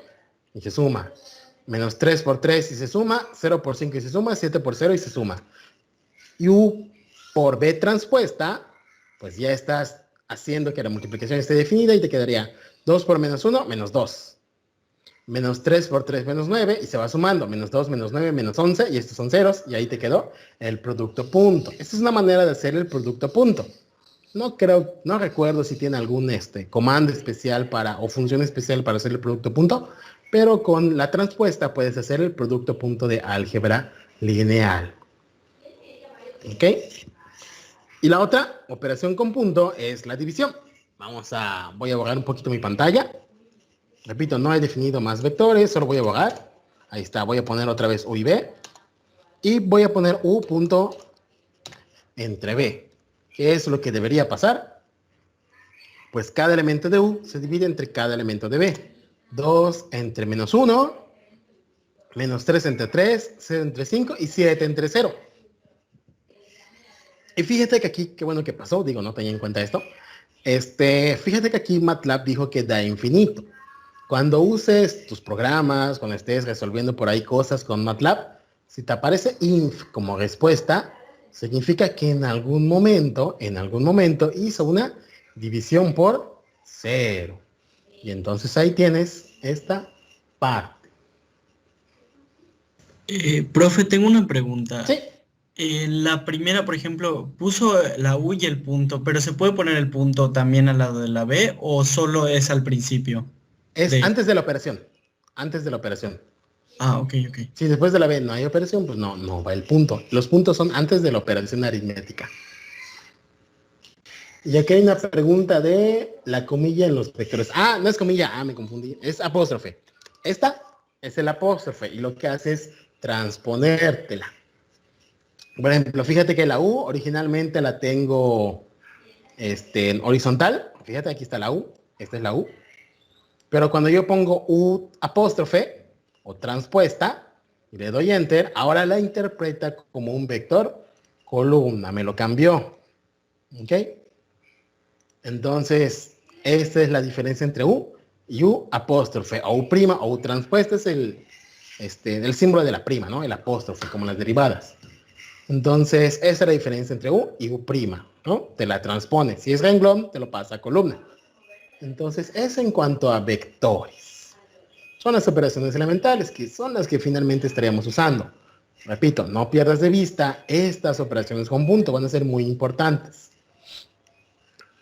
y se suma. Menos 3 por 3 y se suma. 0 por 5 y se suma. 7 por 0 y se suma. Y U por B transpuesta, pues ya estás haciendo que la multiplicación esté definida y te quedaría 2 por menos 1, menos 2. Menos 3 por 3, menos 9, y se va sumando. Menos 2, menos 9, menos 11, y estos son ceros, y ahí te quedó el producto punto. Esta es una manera de hacer el producto punto. No recuerdo si tiene algún comando especial o función especial para hacer el producto punto, pero con la transpuesta puedes hacer el producto punto de álgebra lineal. ¿Ok? Y la otra operación con punto es la división. Voy a borrar un poquito mi pantalla. Repito, no he definido más vectores, solo voy a borrar. Ahí está, voy a poner otra vez U y B. Y voy a poner U punto entre B. ¿Qué es lo que debería pasar? Pues cada elemento de U se divide entre cada elemento de B. 2 entre menos 1, menos 3 entre 3, 0 entre 5 y 7 entre 0. Y fíjate que aquí, qué bueno que pasó, digo, no tenía en cuenta esto. Fíjate que aquí MATLAB dijo que da infinito. Cuando uses tus programas, cuando estés resolviendo por ahí cosas con MATLAB, si te aparece inf como respuesta, significa que en algún momento hizo una división por 0. Y entonces ahí tienes esta parte. Profe, tengo una pregunta. Sí. La primera, por ejemplo, puso la U y el punto, pero ¿se puede poner el punto también al lado de la B o solo es al principio? Antes de la operación. Antes de la operación. Ah, ok. Si después de la B no hay operación, pues no va el punto. Los puntos son antes de la operación aritmética. Y aquí hay una pregunta de la comilla en los vectores. Ah, no es comilla, me confundí. Es apóstrofe. Esta es el apóstrofe y lo que hace es transponértela. Por ejemplo, fíjate que la U originalmente la tengo en horizontal. Fíjate, aquí está la U. Esta es la U. Pero cuando yo pongo U apóstrofe o transpuesta y le doy enter, ahora la interpreta como un vector columna. Me lo cambió. ¿Ok? Entonces, esta es la diferencia entre U y U apóstrofe, o U prima o U transpuesta. Es el símbolo de la prima, ¿no? El apóstrofe, como las derivadas. Entonces, esa es la diferencia entre U y U prima, ¿no? Te la transpone. Si es renglón, te lo pasa a columna. Entonces, eso en cuanto a vectores. Son las operaciones elementales, que son las que finalmente estaríamos usando. Repito, no pierdas de vista, estas operaciones con punto van a ser muy importantes.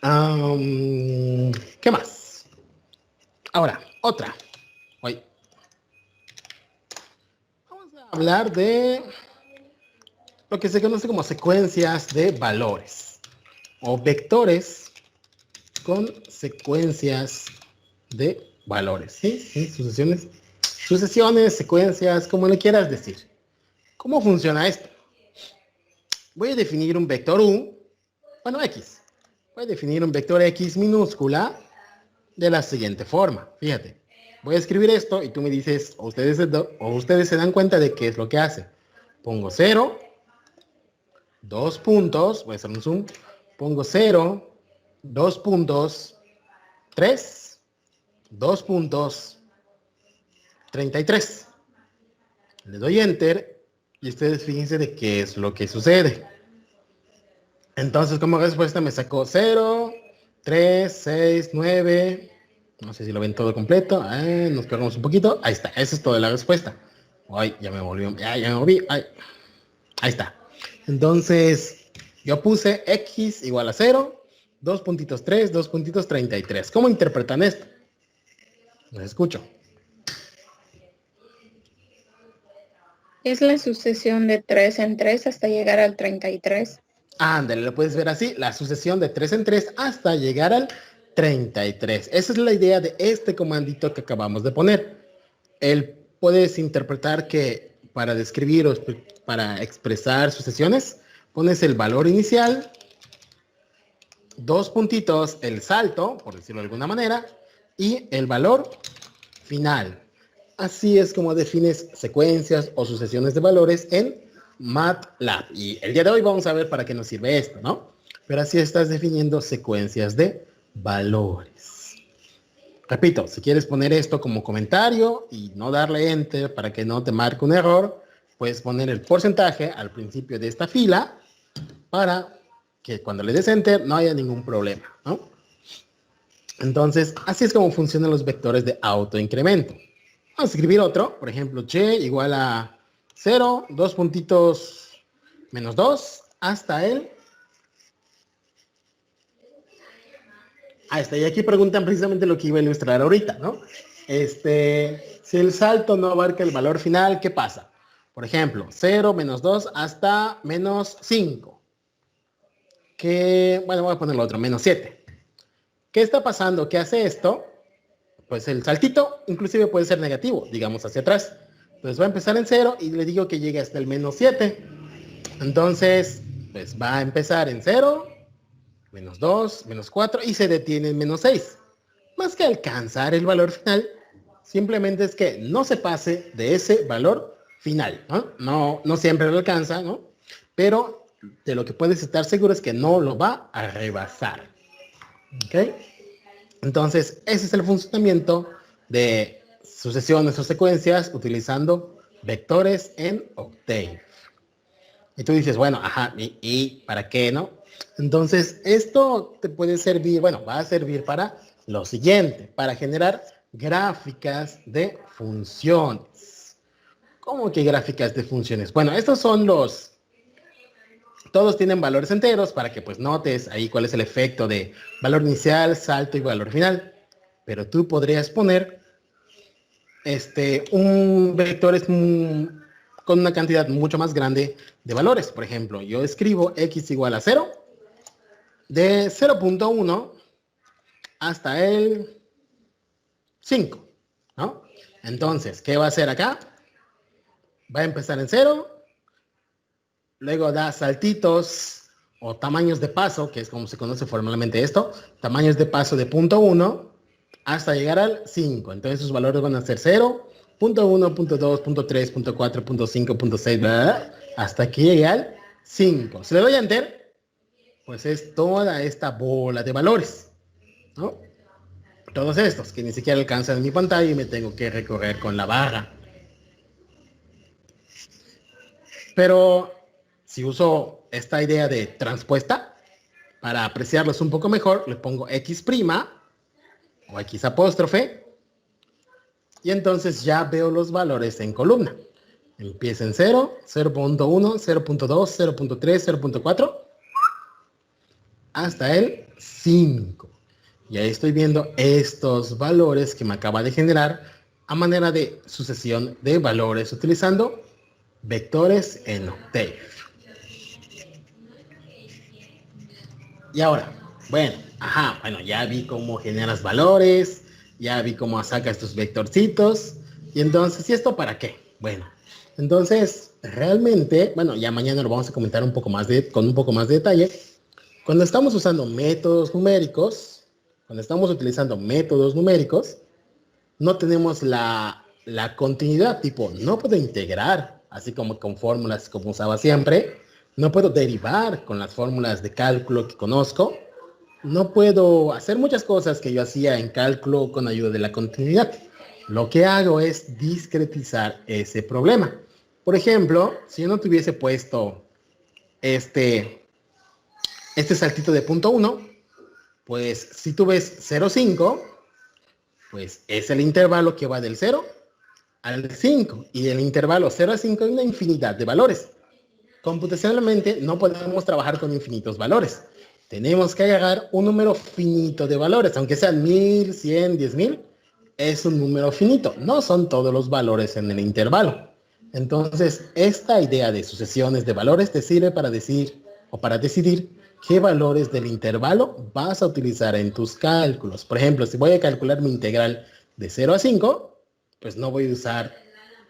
¿Qué más? Ahora, otra. Hoy. Vamos a hablar de lo que se conoce como secuencias de valores o vectores con secuencias de valores. ¿Sí? ¿Sí? Sucesiones, secuencias, como le quieras decir. ¿Cómo funciona esto? Voy a definir un vector U, bueno, X. Voy a definir un vector X minúscula de la siguiente forma. Fíjate, voy a escribir esto y tú me dices, o ustedes se dan cuenta de qué es lo que hace. Pongo 0, 2 puntos, voy a hacer un zoom, pongo 0, 2 puntos, 3, 2 puntos, 33. Le doy Enter y ustedes fíjense de qué es lo que sucede. Entonces, como respuesta me sacó 0, 3, 6, 9. No sé si lo ven todo completo. Nos pegamos un poquito. Ahí está. Esa es toda la respuesta. Ay, ya me volvió. Ya me moví. Ay. Ahí está. Entonces, yo puse X igual a 0, 2 puntitos 3, 2 puntitos 33. ¿Cómo interpretan esto? Los escucho. Es la sucesión de 3 en 3 hasta llegar al 33. Ándale, lo puedes ver así, la sucesión de 3 en 3 hasta llegar al 33. Esa es la idea de este comandito que acabamos de poner. Puedes interpretar que para describir o para expresar sucesiones, pones el valor inicial, 2 puntitos, el salto, por decirlo de alguna manera, y el valor final. Así es como defines secuencias o sucesiones de valores en MATLAB. Y el día de hoy vamos a ver para qué nos sirve esto, ¿no? Pero así estás definiendo secuencias de valores. Repito, si quieres poner esto como comentario y no darle Enter para que no te marque un error, puedes poner el porcentaje al principio de esta fila para que cuando le des Enter no haya ningún problema, ¿no? Entonces, así es como funcionan los vectores de autoincremento. Vamos a escribir otro, por ejemplo, y igual a 0, 2 puntitos menos 2, hasta el... Ahí está, y aquí preguntan precisamente lo que iba a ilustrar ahorita, ¿no? Si el salto no abarca el valor final, ¿qué pasa? Por ejemplo, 0, menos 2, hasta menos 5. Bueno, voy a poner lo otro, menos 7. ¿Qué está pasando? ¿Qué hace esto? Pues el saltito inclusive puede ser negativo, digamos hacia atrás. Pues va a empezar en 0 y le digo que llegue hasta el menos 7. Entonces, pues va a empezar en 0, menos 2, menos 4 y se detiene en menos 6. Más que alcanzar el valor final, simplemente es que no se pase de ese valor final, ¿no? No siempre lo alcanza, ¿no? Pero de lo que puedes estar seguro es que no lo va a rebasar. ¿Ok? Entonces, ese es el funcionamiento de sucesiones o secuencias utilizando vectores en Octave. Y tú dices, bueno, ajá, ¿y para qué, no? Entonces, esto te puede servir, bueno, va a servir para lo siguiente, para generar gráficas de funciones. ¿Cómo que gráficas de funciones? Bueno, estos son todos tienen valores enteros para que pues notes ahí cuál es el efecto de valor inicial, salto y valor final. Pero tú podrías poner un vector con una cantidad mucho más grande de valores. Por ejemplo, yo escribo x igual a 0, de 0.1 hasta el 5, ¿no? Entonces, ¿qué va a hacer acá? Va a empezar en 0, luego da saltitos o tamaños de paso, que es como se conoce formalmente esto, tamaños de paso de 0.1 hasta llegar al 5. Entonces sus valores van a ser 0, 0.1, 0.2, 0.3, 0.4, 0.5, 0.6, hasta que llegue al 5. Si le doy a Enter, pues es toda esta bola de valores, ¿no? Todos estos que ni siquiera alcanzan mi pantalla y me tengo que recorrer con la barra. Pero si uso esta idea de transpuesta, para apreciarlos un poco mejor, le pongo X' o X apóstrofe, y entonces ya veo los valores en columna. Empieza en 0, 0.1, 0.2, 0.3, 0.4, hasta el 5. Y ahí estoy viendo estos valores que me acaba de generar a manera de sucesión de valores utilizando vectores en Octave. Y ahora, bueno, ya vi cómo generas valores, ya vi cómo sacas tus vectorcitos. Y entonces, ¿y esto para qué? Bueno, entonces, realmente, ya mañana lo vamos a comentar con un poco más de detalle. Cuando estamos usando métodos numéricos, no tenemos la continuidad, tipo, no puedo integrar, así como con fórmulas como usaba siempre, no puedo derivar con las fórmulas de cálculo que conozco, no puedo hacer muchas cosas que yo hacía en cálculo con ayuda de la continuidad. Lo que hago es discretizar ese problema. Por ejemplo, si yo no tuviese puesto este saltito de punto 1, pues si tú ves 0,5, pues es el intervalo que va del 0 al 5. Y el intervalo 0 a 5 hay una infinidad de valores. Computacionalmente no podemos trabajar con infinitos valores. Tenemos que agarrar un número finito de valores, aunque sean 1000, 100, 10,000, es un número finito. No son todos los valores en el intervalo. Entonces, esta idea de sucesiones de valores te sirve para decir o para decidir qué valores del intervalo vas a utilizar en tus cálculos. Por ejemplo, si voy a calcular mi integral de 0 a 5, pues no voy a usar,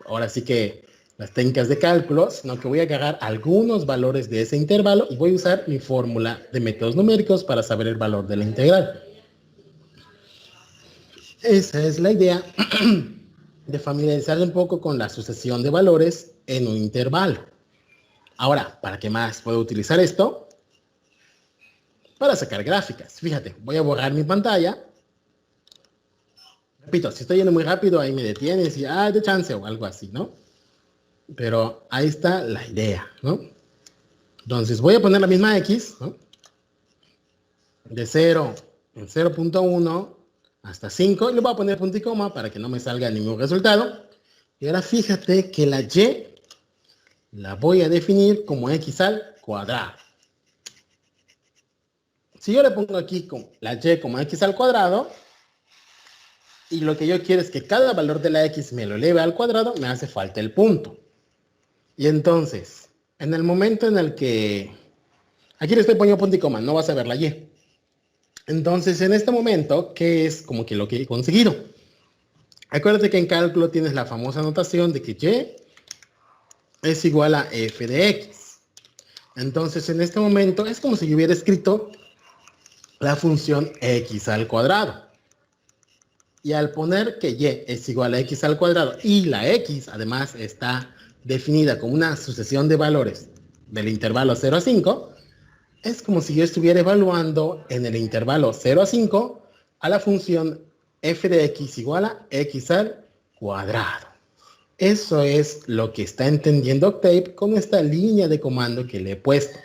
ahora sí que las técnicas de cálculo, sino que voy a agarrar algunos valores de ese intervalo y voy a usar mi fórmula de métodos numéricos para saber el valor de la integral. Esa es la idea de familiarizarse un poco con la sucesión de valores en un intervalo. Ahora, ¿para qué más puedo utilizar esto? Para sacar gráficas. Fíjate, voy a borrar mi pantalla. Repito, si estoy yendo muy rápido, ahí me detienes y de chance o algo así, ¿no? Pero ahí está la idea, ¿no? Entonces voy a poner la misma X, ¿no? De 0 en 0.1 hasta 5. Y le voy a poner punto y coma para que no me salga ningún resultado. Y ahora fíjate que la Y la voy a definir como X al cuadrado. Si yo le pongo aquí la Y como X al cuadrado, y lo que yo quiero es que cada valor de la X me lo eleve al cuadrado, me hace falta el punto. Y entonces, en el momento en el que... Aquí le estoy poniendo punto y coma, no vas a ver la Y. Entonces, en este momento, ¿qué es como que lo que he conseguido? Acuérdate que en cálculo tienes la famosa notación de que Y es igual a f de x. Entonces, en este momento, es como si yo hubiera escrito la función x al cuadrado. Y al poner que y es igual a x al cuadrado y la x, además, está definida como una sucesión de valores del intervalo 0 a 5, es como si yo estuviera evaluando en el intervalo 0 a 5 a la función f de x igual a x al cuadrado. Eso es lo que está entendiendo Octave con esta línea de comando que le he puesto.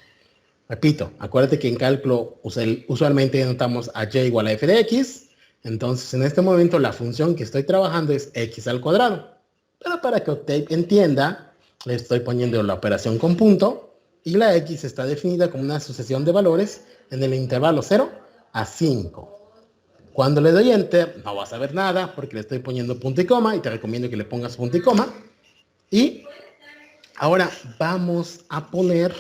Repito, acuérdate que en cálculo usualmente notamos a y igual a f de x. Entonces, en este momento, la función que estoy trabajando es x al cuadrado. Pero para que Octave entienda, le estoy poniendo la operación con punto y la x está definida como una sucesión de valores en el intervalo 0 a 5. Cuando le doy Enter, no vas a ver nada porque le estoy poniendo punto y coma y te recomiendo que le pongas punto y coma. Y ahora vamos a poner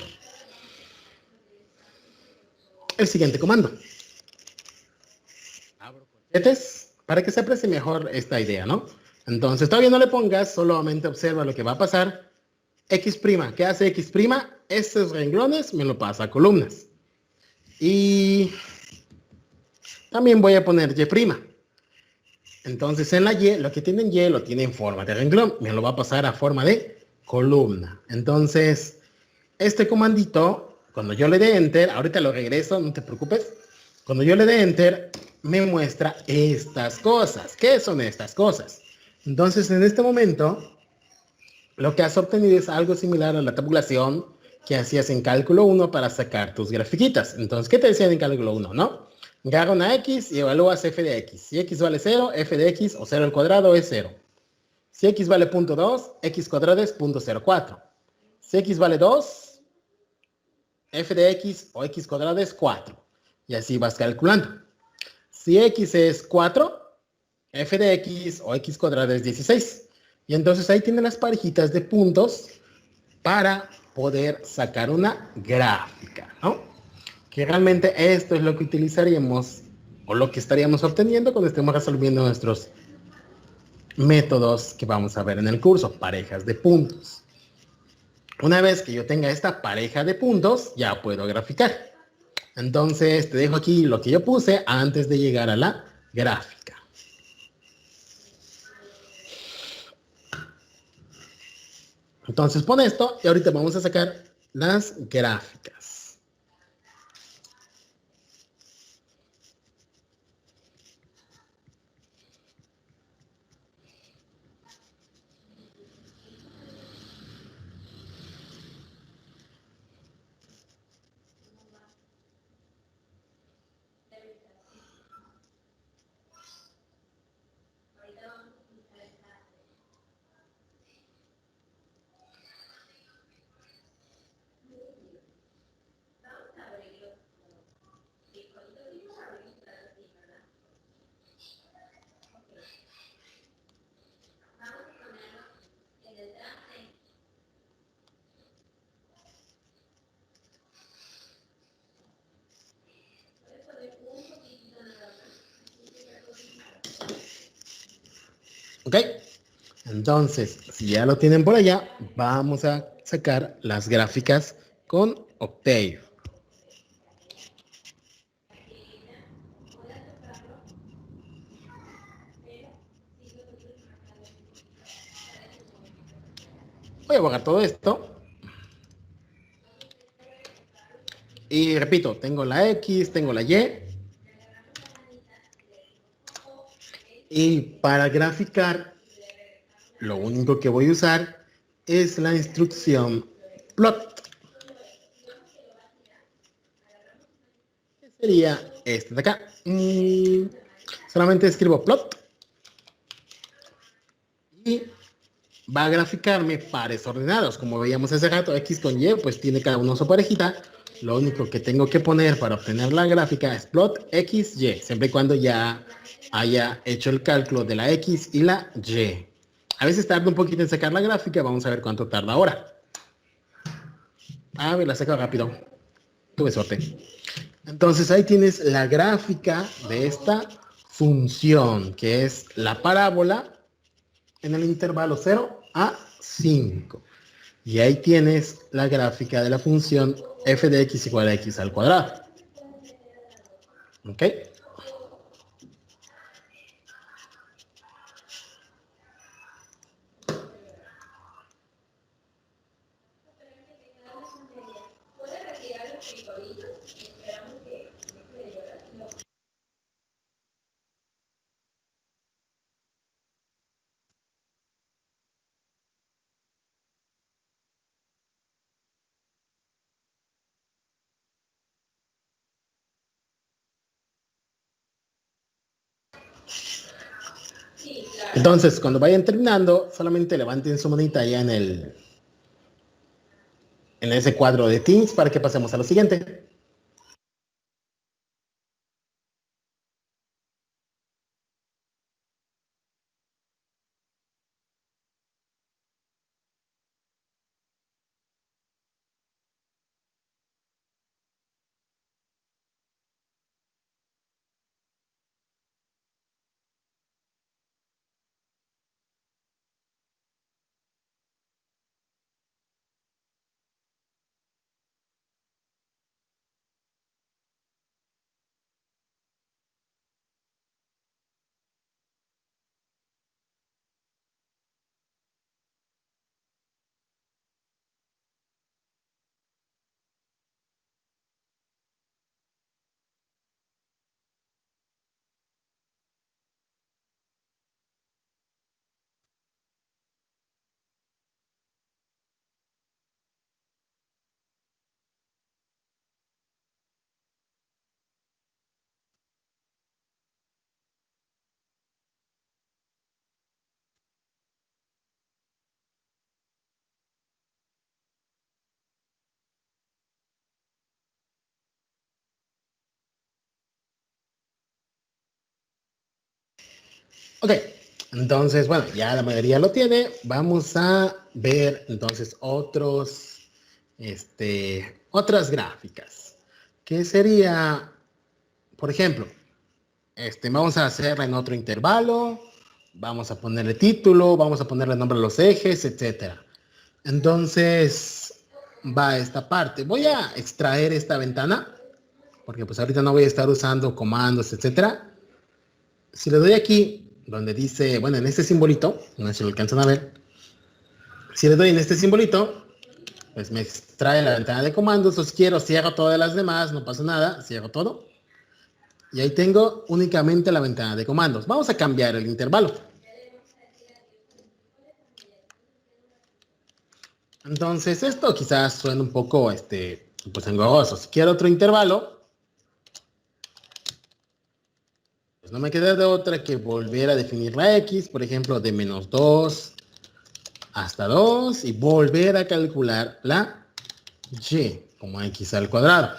el siguiente comando. Abro corchetes para que se aprecie mejor esta idea, ¿no? Entonces todavía no le pongas, solamente observa lo que va a pasar. X', ¿qué hace X'? Estos renglones me lo pasa a columnas. Y también voy a poner Y'. Entonces en la Y, lo que tiene en Y lo tiene en forma de renglón. Me lo va a pasar a forma de columna. Entonces, este comandito, cuando yo le dé Enter, ahorita lo regreso, no te preocupes. Cuando yo le dé Enter, me muestra estas cosas. ¿Qué son estas cosas? Entonces, en este momento, lo que has obtenido es algo similar a la tabulación que hacías en cálculo 1 para sacar tus grafiquitas. Entonces, ¿qué te decían en cálculo 1, no? Agarra una x y evalúas f de x. Si x vale 0, f de x o 0 al cuadrado es 0. Si x vale 0.2, x cuadrado es 0.04. Si x vale 2, f de x o x cuadrado es 4. Y así vas calculando. Si x es 4, f de x o x cuadrado es 16. Y entonces ahí tiene las parejitas de puntos para poder sacar una gráfica, ¿no? Que realmente esto es lo que utilizaríamos o lo que estaríamos obteniendo cuando estemos resolviendo nuestros métodos que vamos a ver en el curso, parejas de puntos. Una vez que yo tenga esta pareja de puntos, ya puedo graficar. Entonces, te dejo aquí lo que yo puse antes de llegar a la gráfica. Entonces, pon esto y ahorita vamos a sacar las gráficas. ¿Ok? Entonces, si ya lo tienen por allá, vamos a sacar las gráficas con Octave. Voy a borrar todo esto. Y repito, tengo la X, tengo la Y. Y para graficar, lo único que voy a usar es la instrucción plot. Que sería este de acá. Solamente escribo plot. Y va a graficarme pares ordenados. Como veíamos hace rato, X con Y, pues tiene cada uno su parejita. Lo único que tengo que poner para obtener la gráfica es plot X, Y, siempre y cuando ya haya hecho el cálculo de la X y la Y. A veces tarda un poquito en sacar la gráfica, vamos a ver cuánto tarda ahora. A ver, la saco rápido. Tuve suerte. Entonces ahí tienes la gráfica de esta función, que es la parábola en el intervalo 0 a 5. Y ahí tienes la gráfica de la función f de x igual a x al cuadrado. ¿Ok? Entonces, cuando vayan terminando, solamente levanten su manita allá en ese cuadro de Teams para que pasemos a lo siguiente. Ok, entonces, bueno, ya la mayoría lo tiene. Vamos a ver entonces otras gráficas. Que sería, por ejemplo, vamos a hacerla en otro intervalo. Vamos a ponerle título, vamos a ponerle nombre a los ejes, etcétera. Entonces, va esta parte. Voy a extraer esta ventana, porque pues ahorita no voy a estar usando comandos, etcétera. Si le doy aquí, donde dice, bueno, en este simbolito, no sé si lo alcanzan a ver. Si le doy en este simbolito, pues me extrae la ventana de comandos. O si quiero, cierro todas las demás, no pasa nada, cierro todo. Y ahí tengo únicamente la ventana de comandos. Vamos a cambiar el intervalo. Entonces, esto quizás suena un poco, pues engorroso. Si quiero otro intervalo, pues no me queda de otra que volver a definir la X, por ejemplo, de -2 hasta 2, y volver a calcular la Y como X al cuadrado.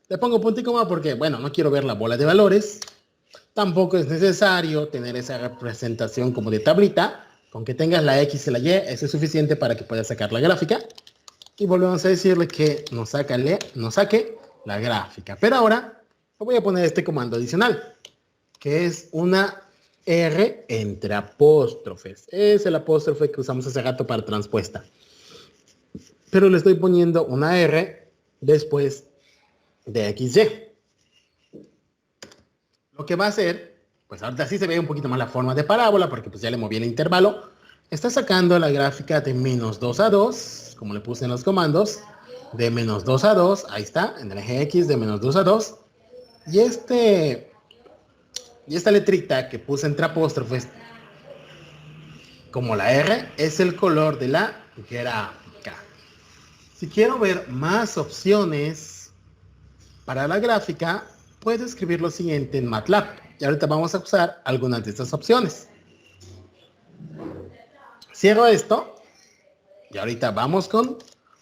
Le pongo punto y coma porque, bueno, no quiero ver la bola de valores. Tampoco es necesario tener esa representación como de tablita. Con que tengas la X y la Y, eso es suficiente para que puedas sacar la gráfica. Y volvemos a decirle que nos saque la gráfica. Pero ahora voy a poner este comando adicional, que es una R entre apóstrofes. Es el apóstrofe que usamos hace rato para transpuesta. Pero le estoy poniendo una R después de XY. Lo que va a hacer, pues ahorita sí se ve un poquito más la forma de parábola, porque pues ya le moví el intervalo. Está sacando la gráfica de -2 a 2, como le puse en los comandos, de -2 a 2, ahí está, en el eje X de -2 a 2. Y esta letrita que puse entre apóstrofes, como la R, es el color de la gráfica. Si quiero ver más opciones para la gráfica, puedo escribir lo siguiente en MATLAB. Y ahorita vamos a usar algunas de estas opciones. Cierro esto. Y ahorita vamos con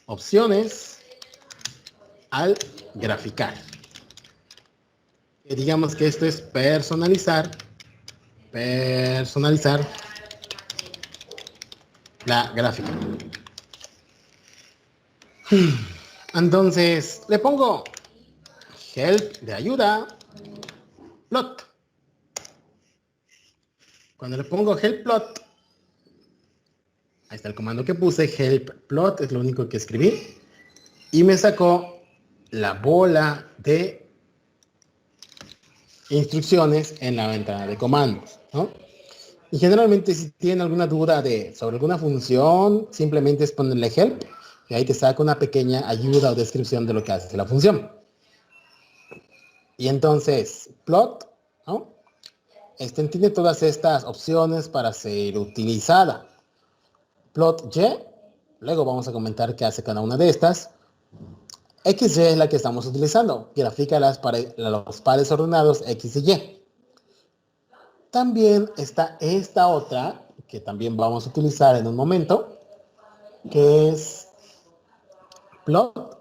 opciones al graficar. Y digamos que esto es personalizar la gráfica. Entonces, le pongo help de ayuda, plot. Cuando le pongo help plot, ahí está el comando que puse, help plot, es lo único que escribí. Y me sacó la bola de instrucciones en la ventana de comandos, ¿no? Y generalmente si tienen alguna duda sobre alguna función, simplemente es ponerle help, y ahí te saca una pequeña ayuda o descripción de lo que hace la función. Y entonces, plot, ¿no? Tiene todas estas opciones para ser utilizada. Plot Y, luego vamos a comentar qué hace cada una de estas. XY es la que estamos utilizando, grafica los pares ordenados X y Y. También está esta otra, que también vamos a utilizar en un momento, que es plot.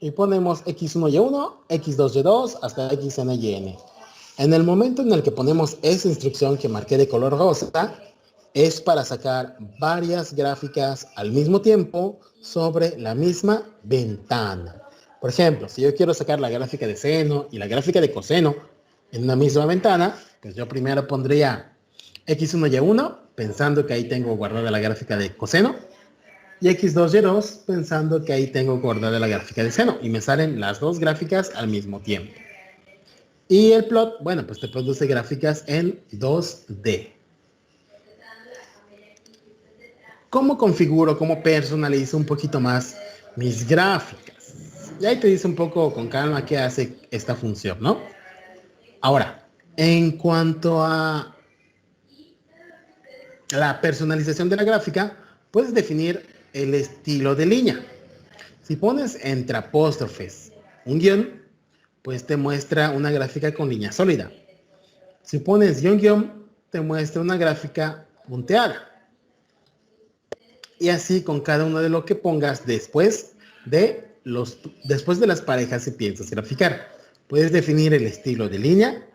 Y ponemos X1Y1, X2Y2, hasta XNYN. En el momento en el que ponemos esa instrucción que marqué de color rosa, es para sacar varias gráficas al mismo tiempo sobre la misma ventana. Por ejemplo, si yo quiero sacar la gráfica de seno y la gráfica de coseno en una misma ventana, pues yo primero pondría X1Y1, pensando que ahí tengo guardada la gráfica de coseno, y X2Y2, pensando que ahí tengo guardada la gráfica de seno, y me salen las dos gráficas al mismo tiempo. Y el plot, bueno, pues te produce gráficas en 2D. ¿Cómo configuro, cómo personalizo un poquito más mis gráficas? Y ahí te dice un poco con calma qué hace esta función, ¿no? Ahora, en cuanto a la personalización de la gráfica, puedes definir el estilo de línea. Si pones entre apóstrofes un guión, pues te muestra una gráfica con línea sólida. Si pones guión, te muestra una gráfica punteada. Y así con cada uno de lo que pongas después de las parejas que piensas graficar. Puedes definir el estilo de línea.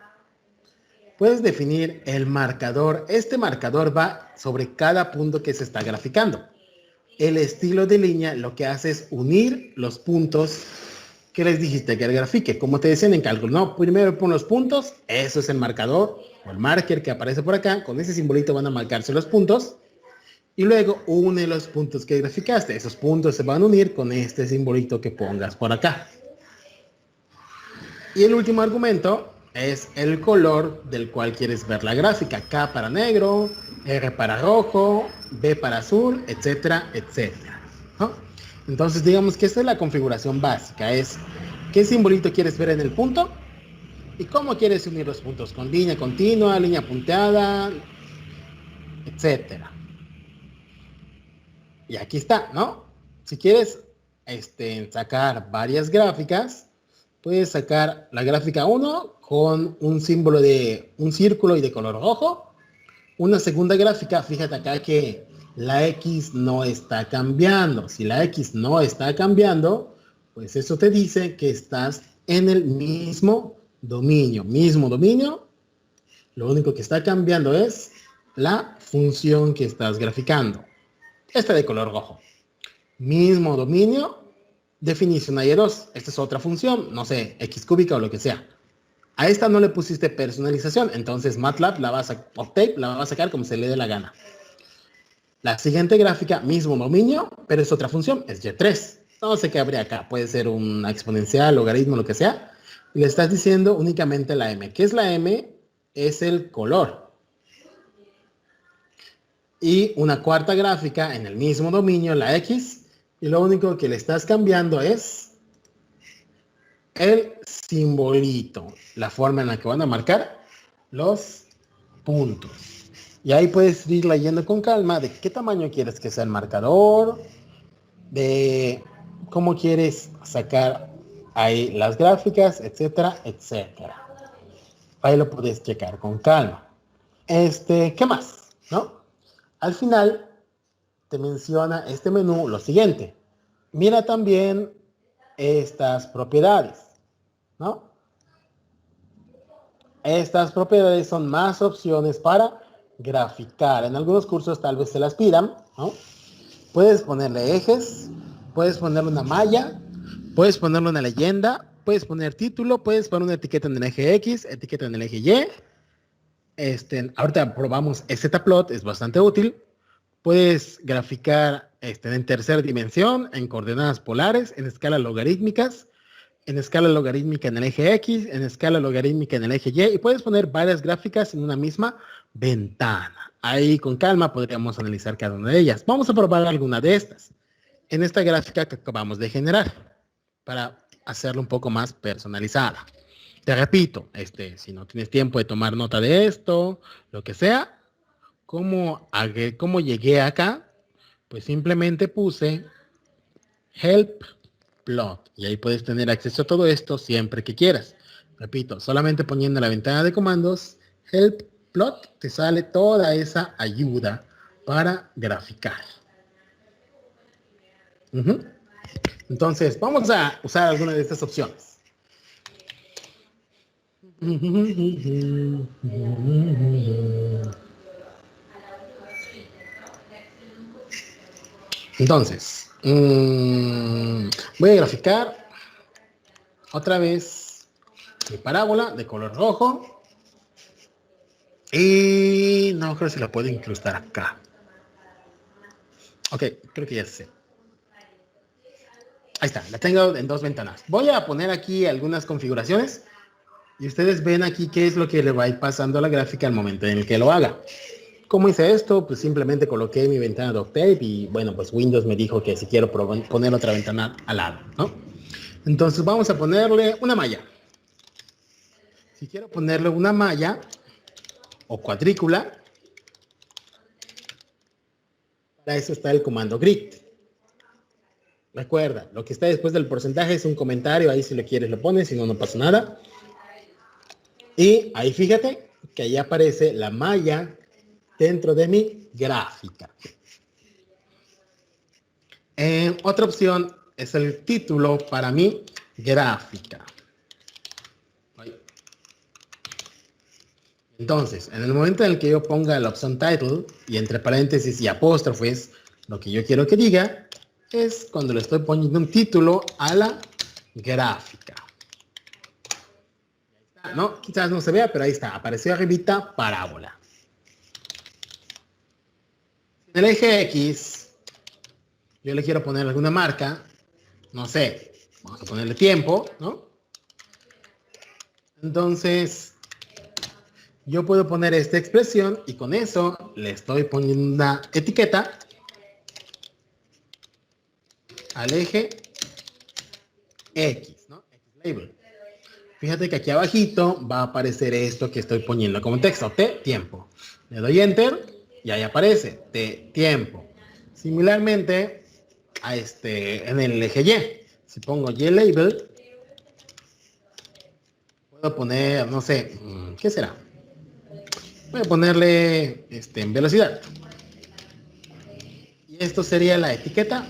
Puedes definir el marcador. Este marcador va sobre cada punto que se está graficando. El estilo de línea lo que hace es unir los puntos que les dijiste que grafique. Como te decían en cálculo, no, primero pon los puntos, eso es el marcador o el marker que aparece por acá. Con ese simbolito van a marcarse los puntos. Y luego une los puntos que graficaste. Esos puntos se van a unir con este simbolito que pongas por acá. Y el último argumento es el color del cual quieres ver la gráfica. K para negro, R para rojo, B para azul, etcétera, etcétera, ¿no? Entonces digamos que esta es la configuración básica. Es qué simbolito quieres ver en el punto y cómo quieres unir los puntos. Con línea continua, línea punteada, etcétera. Y aquí está, ¿no? Si quieres sacar varias gráficas, puedes sacar la gráfica 1 con un símbolo de un círculo y de color rojo. Una segunda gráfica, fíjate acá que la X no está cambiando. Si la X no está cambiando, pues eso te dice que estás en el mismo dominio. Mismo dominio. Lo único que está cambiando es la función que estás graficando. Esta de color rojo. Mismo dominio. Definición Y2. Esta es otra función. No sé, X cúbica o lo que sea. A esta no le pusiste personalización. Entonces MATLAB Octave la va a sacar como se le dé la gana. La siguiente gráfica, mismo dominio, pero es otra función. Es Y3. No sé qué habría acá. Puede ser una exponencial, logaritmo, lo que sea. Y le estás diciendo únicamente la M. ¿Qué es la M? Es el color. Y una cuarta gráfica en el mismo dominio, la X, y lo único que le estás cambiando es el simbolito, la forma en la que van a marcar los puntos. Y ahí puedes ir leyendo con calma de qué tamaño quieres que sea el marcador, de cómo quieres sacar ahí las gráficas, etcétera, etcétera. Ahí lo puedes checar con calma. ¿Qué más? ¿No? Al final te menciona este menú lo siguiente. Mira también estas propiedades, ¿no? Estas propiedades son más opciones para graficar. En algunos cursos tal vez se las pidan, ¿no? Puedes ponerle ejes, puedes ponerle una malla, puedes ponerle una leyenda, puedes poner título, puedes poner una etiqueta en el eje X, etiqueta en el eje Y. Ahorita probamos zplot, es bastante útil. Puedes graficar en tercera dimensión, en coordenadas polares, en escalas logarítmicas, en escala logarítmica en el eje X, en escala logarítmica en el eje Y, y puedes poner varias gráficas en una misma ventana. Ahí con calma podríamos analizar cada una de ellas. Vamos a probar alguna de estas en esta gráfica que acabamos de generar para hacerlo un poco más personalizada. Te repito, si no tienes tiempo de tomar nota de esto, lo que sea, ¿cómo llegué acá? Pues simplemente puse help plot y ahí puedes tener acceso a todo esto siempre que quieras. Repito, solamente poniendo la ventana de comandos help plot te sale toda esa ayuda para graficar. Entonces, vamos a usar alguna de estas opciones. Entonces, voy a graficar otra vez mi parábola de color rojo. Y no creo si la puedo incrustar acá. Ok, creo que ya sé. Ahí está, la tengo en dos ventanas. Voy a poner aquí algunas configuraciones. Y ustedes ven aquí qué es lo que le va a ir pasando a la gráfica al momento en el que lo haga. ¿Cómo hice esto? Pues simplemente coloqué mi ventana de Octave y bueno, pues Windows me dijo que si quiero poner otra ventana al lado, ¿no? Entonces vamos a ponerle una malla. Si quiero ponerle una malla o cuadrícula, para eso está el comando grid. Recuerda, lo que está después del porcentaje es un comentario, ahí si lo quieres lo pones, si no, no pasa nada. Y ahí fíjate que ahí aparece la malla dentro de mi gráfica. Otra opción es el título para mi gráfica. Entonces, en el momento en el que yo ponga la opción title y entre paréntesis y apóstrofes, lo que yo quiero que diga es cuando le estoy poniendo un título a la gráfica. No, quizás no se vea, pero ahí está, apareció arribita parábola. En el eje X, yo le quiero poner alguna marca, no sé, vamos a ponerle tiempo, ¿no? Entonces, yo puedo poner esta expresión y con eso le estoy poniendo una etiqueta al eje X, ¿no? X-label. Fíjate que aquí abajito va a aparecer esto que estoy poniendo como texto, T, tiempo. Le doy Enter y ahí aparece T, tiempo. Similarmente, en el eje Y, si pongo Y-label, puedo poner, no sé, ¿qué será? Voy a ponerle en velocidad. Y esto sería la etiqueta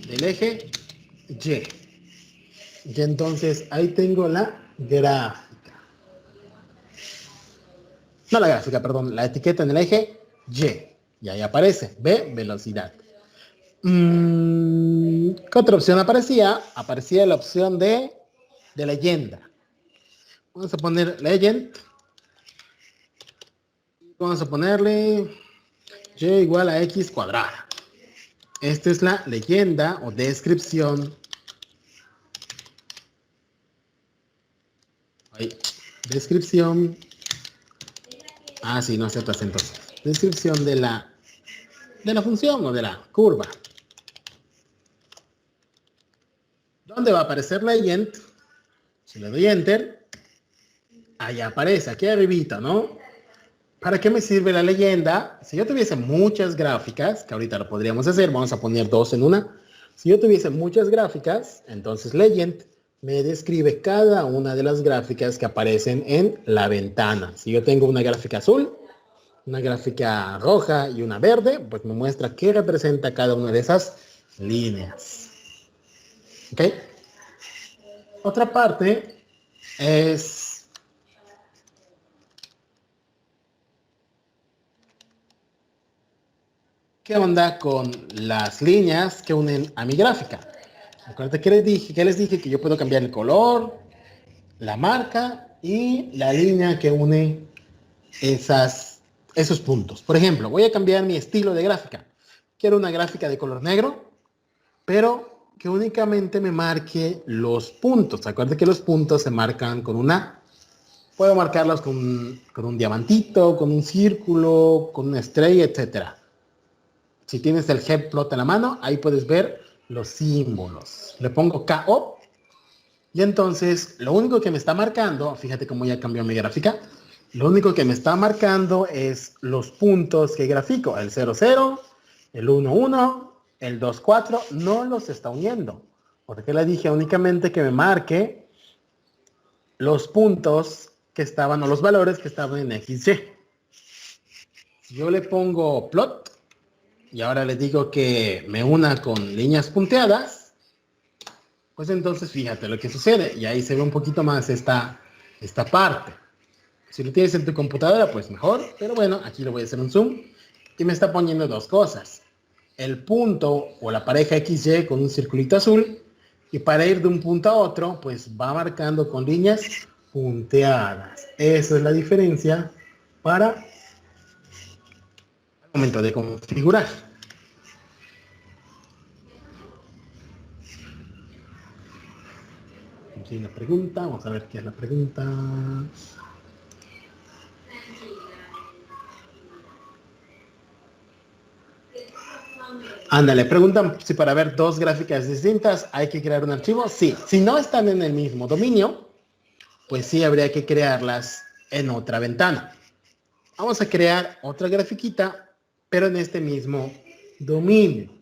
del eje Y. Y entonces ahí tengo la gráfica. No la gráfica, perdón, la etiqueta en el eje Y. Y ahí aparece, B, velocidad. ¿Qué otra opción aparecía? Aparecía la opción de leyenda. Vamos a poner legend. Vamos a ponerle Y igual a X cuadrada. Esta es la leyenda o descripción. Ahí. Descripción. Ah, sí, no acepta acentos. Descripción de la función o de la curva. ¿Dónde va a aparecer legend? Si le doy enter, ahí aparece, aquí arribita, ¿no? ¿Para qué me sirve la leyenda? Si yo tuviese muchas gráficas, que ahorita lo podríamos hacer, vamos a poner 2 en una. Si yo tuviese muchas gráficas, entonces legend me describe cada una de las gráficas que aparecen en la ventana. Si yo tengo una gráfica azul, una gráfica roja y una verde, pues me muestra qué representa cada una de esas líneas. ¿Ok? Otra parte es ¿qué onda con las líneas que unen a mi gráfica? Acuérdate que les dije que yo puedo cambiar el color, la marca y la línea que une esos puntos. Por ejemplo, voy a cambiar mi estilo de gráfica. Quiero una gráfica de color negro, pero que únicamente me marque los puntos. Acuérdate que los puntos se marcan con una. Puedo marcarlos con un diamantito, con un círculo, con una estrella, etcétera. Si tienes el Gplot en la mano, ahí puedes ver los símbolos. Le pongo KO y entonces lo único que me está marcando, fíjate cómo ya cambió mi gráfica, lo único que me está marcando es los puntos que grafico, el 00, el 11, el 24, no los está uniendo. Porque le dije únicamente que me marque los puntos que estaban, o los valores que estaban en XY. Si yo le pongo plot, y ahora le digo que me una con líneas punteadas, pues entonces fíjate lo que sucede. Y ahí se ve un poquito más esta parte. Si lo tienes en tu computadora, pues mejor. Pero bueno, aquí le voy a hacer un zoom. Y me está poniendo dos cosas. El punto o la pareja XY con un circulito azul. Y para ir de un punto a otro, pues va marcando con líneas punteadas. Esa es la diferencia para el momento de configurar. Aquí hay una pregunta, vamos a ver qué es la pregunta. Ándale, preguntan si para ver dos gráficas distintas hay que crear un archivo. Sí, si no están en el mismo dominio, pues sí habría que crearlas en otra ventana. Vamos a crear otra grafiquita, pero en este mismo dominio.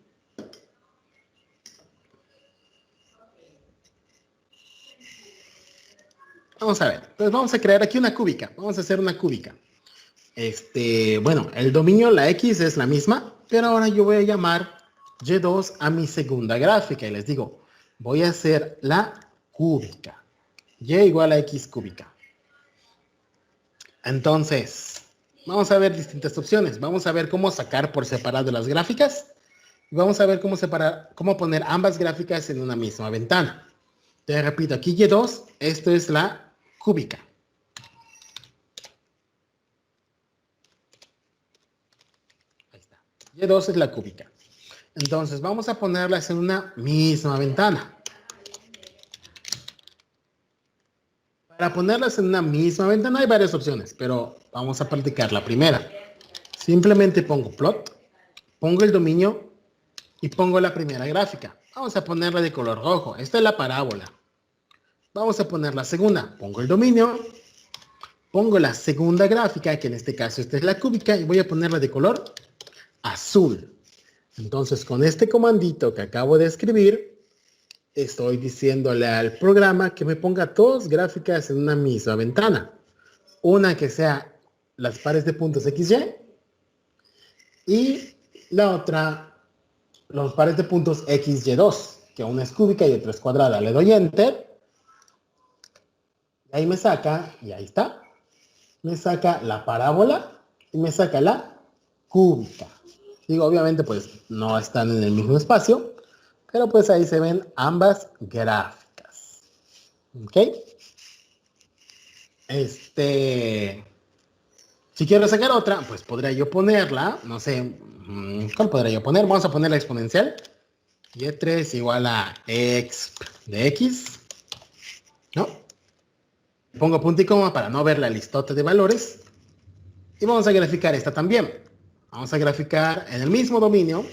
Vamos a ver, pues vamos a crear aquí una cúbica. Vamos a hacer una cúbica. Bueno, el dominio, la X es la misma, pero ahora yo voy a llamar Y2 a mi segunda gráfica. Y les digo, voy a hacer la cúbica. Y igual a X cúbica. Entonces, vamos a ver distintas opciones. Vamos a ver cómo sacar por separado las gráficas. Y vamos a ver cómo poner ambas gráficas en una misma ventana. Te repito, aquí Y2, esto es la cúbica. Ahí está. Y2 es la cúbica. Entonces, vamos a ponerlas en una misma ventana. Para ponerlas en una misma ventana hay varias opciones, pero vamos a practicar la primera. Simplemente pongo plot, pongo el dominio y pongo la primera gráfica. Vamos a ponerla de color rojo. Esta es la parábola. Vamos a poner la segunda. Pongo el dominio, pongo la segunda gráfica, que en este caso esta es la cúbica, y voy a ponerla de color azul. Entonces, con este comandito que acabo de escribir, estoy diciéndole al programa que me ponga dos gráficas en una misma ventana. Una que sea las pares de puntos XY y la otra, los pares de puntos XY2, que una es cúbica y otra es cuadrada. Le doy Enter. Y ahí me saca, y ahí está. Me saca la parábola y me saca la cúbica. Digo, obviamente, pues no están en el mismo espacio, pero pues ahí se ven ambas gráficas. ¿Ok? Si quiero sacar otra, pues podría yo ponerla, no sé, ¿cuál podría yo poner? Vamos a poner la exponencial. Y3 igual a exp de x, ¿no? Pongo punto y coma para no ver la listota de valores. Y vamos a graficar esta también. Vamos a graficar en el mismo dominio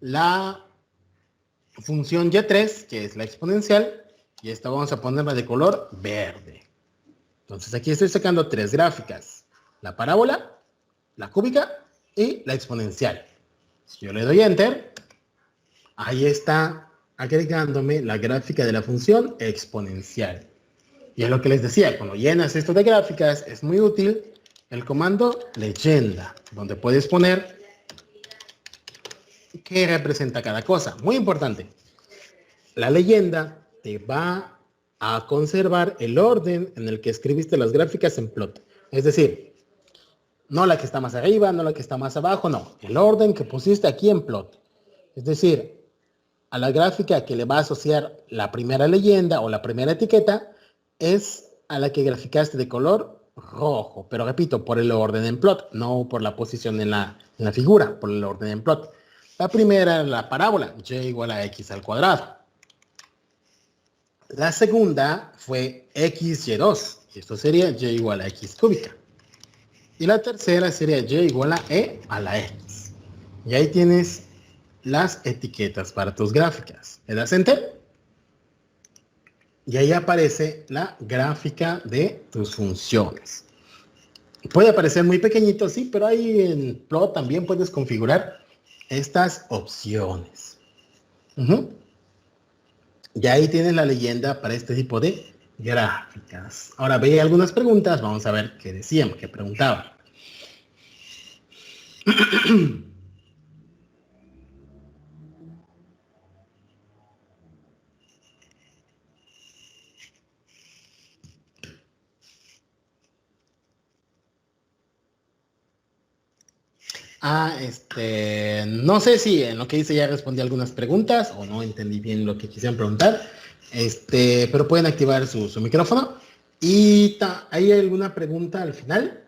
la función y3, que es la exponencial, y esta vamos a ponerla de color verde. Entonces aquí estoy sacando tres gráficas: la parábola, la cúbica y la exponencial. Si yo le doy Enter, ahí está agregándome la gráfica de la función exponencial. Y es lo que les decía, cuando llenas esto de gráficas, es muy útil el comando leyenda, donde puedes poner qué representa cada cosa. Muy importante. La leyenda te va a conservar el orden en el que escribiste las gráficas en plot. Es decir, no la que está más arriba, no la que está más abajo, no. El orden que pusiste aquí en plot. Es decir, a la gráfica que le va a asociar la primera leyenda o la primera etiqueta es a la que graficaste de color rojo. Pero repito, por el orden en plot, no por la posición en la figura, por el orden en plot. La primera es la parábola, y igual a x al cuadrado. La segunda fue xy2, y esto sería y igual a x cúbica. Y la tercera sería y igual a e a la x. Y ahí tienes las etiquetas para tus gráficas. Le das Enter. Y ahí aparece la gráfica de tus funciones. Puede aparecer muy pequeñito, sí, pero ahí en plot también puedes configurar estas opciones. Y ahí tienes la leyenda para este tipo de gráficas. Ahora veía algunas preguntas, vamos a ver qué decían, qué preguntaban. No sé si en lo que hice ya respondí algunas preguntas o no entendí bien lo que quisieran preguntar, pero pueden activar su micrófono. Y ¿hay alguna pregunta al final?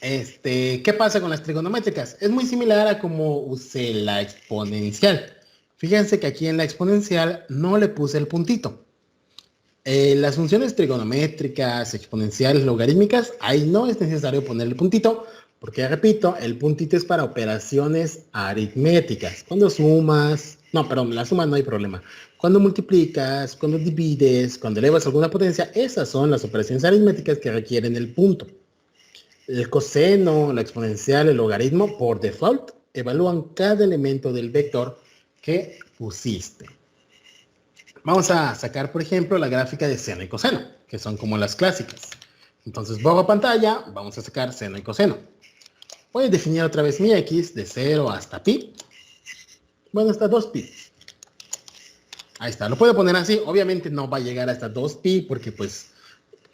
¿Qué pasa con las trigonométricas? Es muy similar a como usé la exponencial. Fíjense que aquí en la exponencial no le puse el puntito. Las funciones trigonométricas, exponenciales, logarítmicas, ahí no es necesario poner el puntito, porque repito, el puntito es para operaciones aritméticas. Cuando sumas, no, perdón, la suma no hay problema. Cuando multiplicas, cuando divides, cuando elevas alguna potencia, esas son las operaciones aritméticas que requieren el punto. El coseno, la exponencial, el logaritmo, por default, evalúan cada elemento del vector que pusiste. Vamos a sacar, por ejemplo, la gráfica de seno y coseno, que son como las clásicas. Entonces, borro pantalla, vamos a sacar seno y coseno. Voy a definir otra vez mi x de 0 hasta pi. Bueno, hasta 2pi. Ahí está, lo puedo poner así. Obviamente no va a llegar hasta 2pi porque pues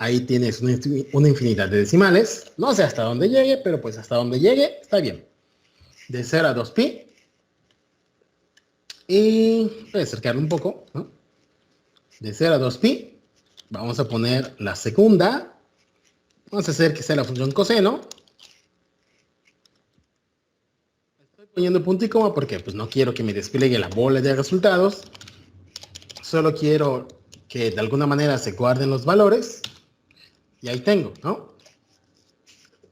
Ahí tienes una infinidad de decimales. No sé hasta dónde llegue, pero pues hasta donde llegue está bien. De 0 a 2pi. Y voy a acercarlo un poco, ¿no? De 0 a 2pi. Vamos a poner la segunda. Vamos a hacer que sea la función coseno. Estoy poniendo punto y coma porque pues, no quiero que me despliegue la bola de resultados. Solo quiero que de alguna manera se guarden los valores. Y ahí tengo, ¿no?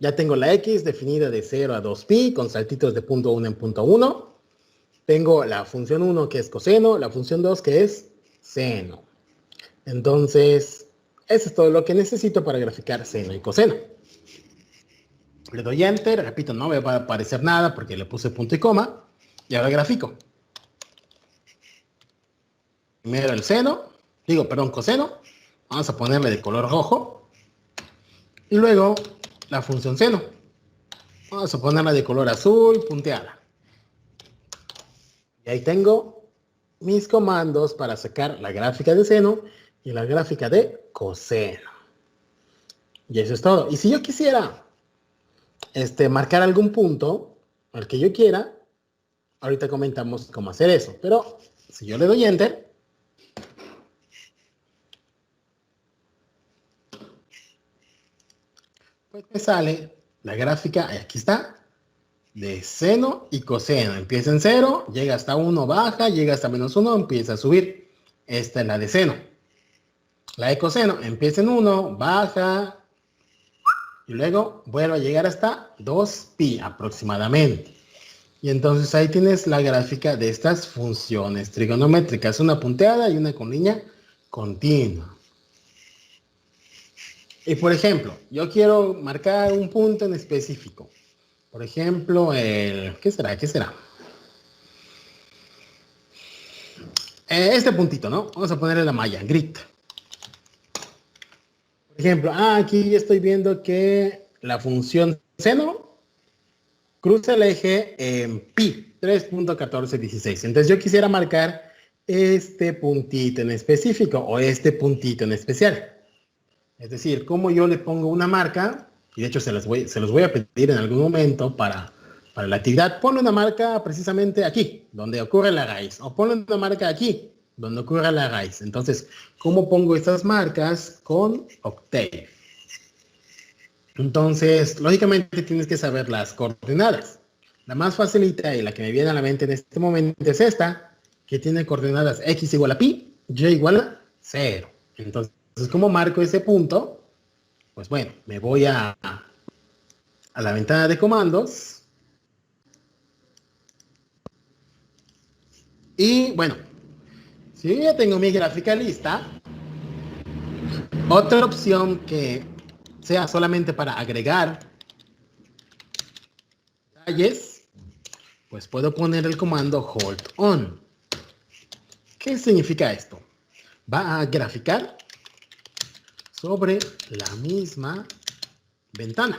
Ya tengo la x definida de 0 a 2pi con saltitos de punto 1 en punto 1. Tengo la función 1 que es coseno, la función 2 que es seno. Entonces, eso es todo lo que necesito para graficar seno y coseno. Le doy Enter, repito, no me va a aparecer nada porque le puse punto y coma. Y ahora grafico. Primero el coseno. Vamos a ponerle de color rojo. Y luego la función seno. Vamos a ponerla de color azul punteada. Y ahí tengo mis comandos para sacar la gráfica de seno y la gráfica de coseno. Y eso es todo. Y si yo quisiera marcar algún punto, al que yo quiera, ahorita comentamos cómo hacer eso. Pero si yo le doy Enter, pues me sale la gráfica, aquí está, de seno y coseno. Empieza en 0, llega hasta 1, baja, llega hasta -1, empieza a subir. Esta es la de seno. La de coseno empieza en 1, baja, y luego vuelve a llegar hasta 2pi aproximadamente. Y entonces ahí tienes la gráfica de estas funciones trigonométricas, una punteada y una con línea continua. Y por ejemplo, yo quiero marcar un punto en específico. Por ejemplo, ¿qué será? Este puntito, ¿no? Vamos a ponerle la malla, grid. Por ejemplo, aquí estoy viendo que la función seno cruza el eje en pi, 3.1416. Entonces yo quisiera marcar este puntito en específico o este puntito en especial. Es decir, como yo le pongo una marca, y de hecho se los voy a pedir en algún momento para la actividad, ponle una marca precisamente aquí, donde ocurre la raíz, o ponle una marca aquí, donde ocurre la raíz. Entonces, ¿cómo pongo estas marcas? Con Octave. Entonces, lógicamente tienes que saber las coordenadas. La más facilita y la que me viene a la mente en este momento es esta, que tiene coordenadas x igual a pi, y igual a 0. Entonces, ¿cómo marco ese punto? Pues bueno, me voy a la ventana de comandos. Y bueno, si yo ya tengo mi gráfica lista, otra opción que sea solamente para agregar detalles, pues puedo poner el comando hold on. ¿Qué significa esto? Va a graficar sobre la misma ventana.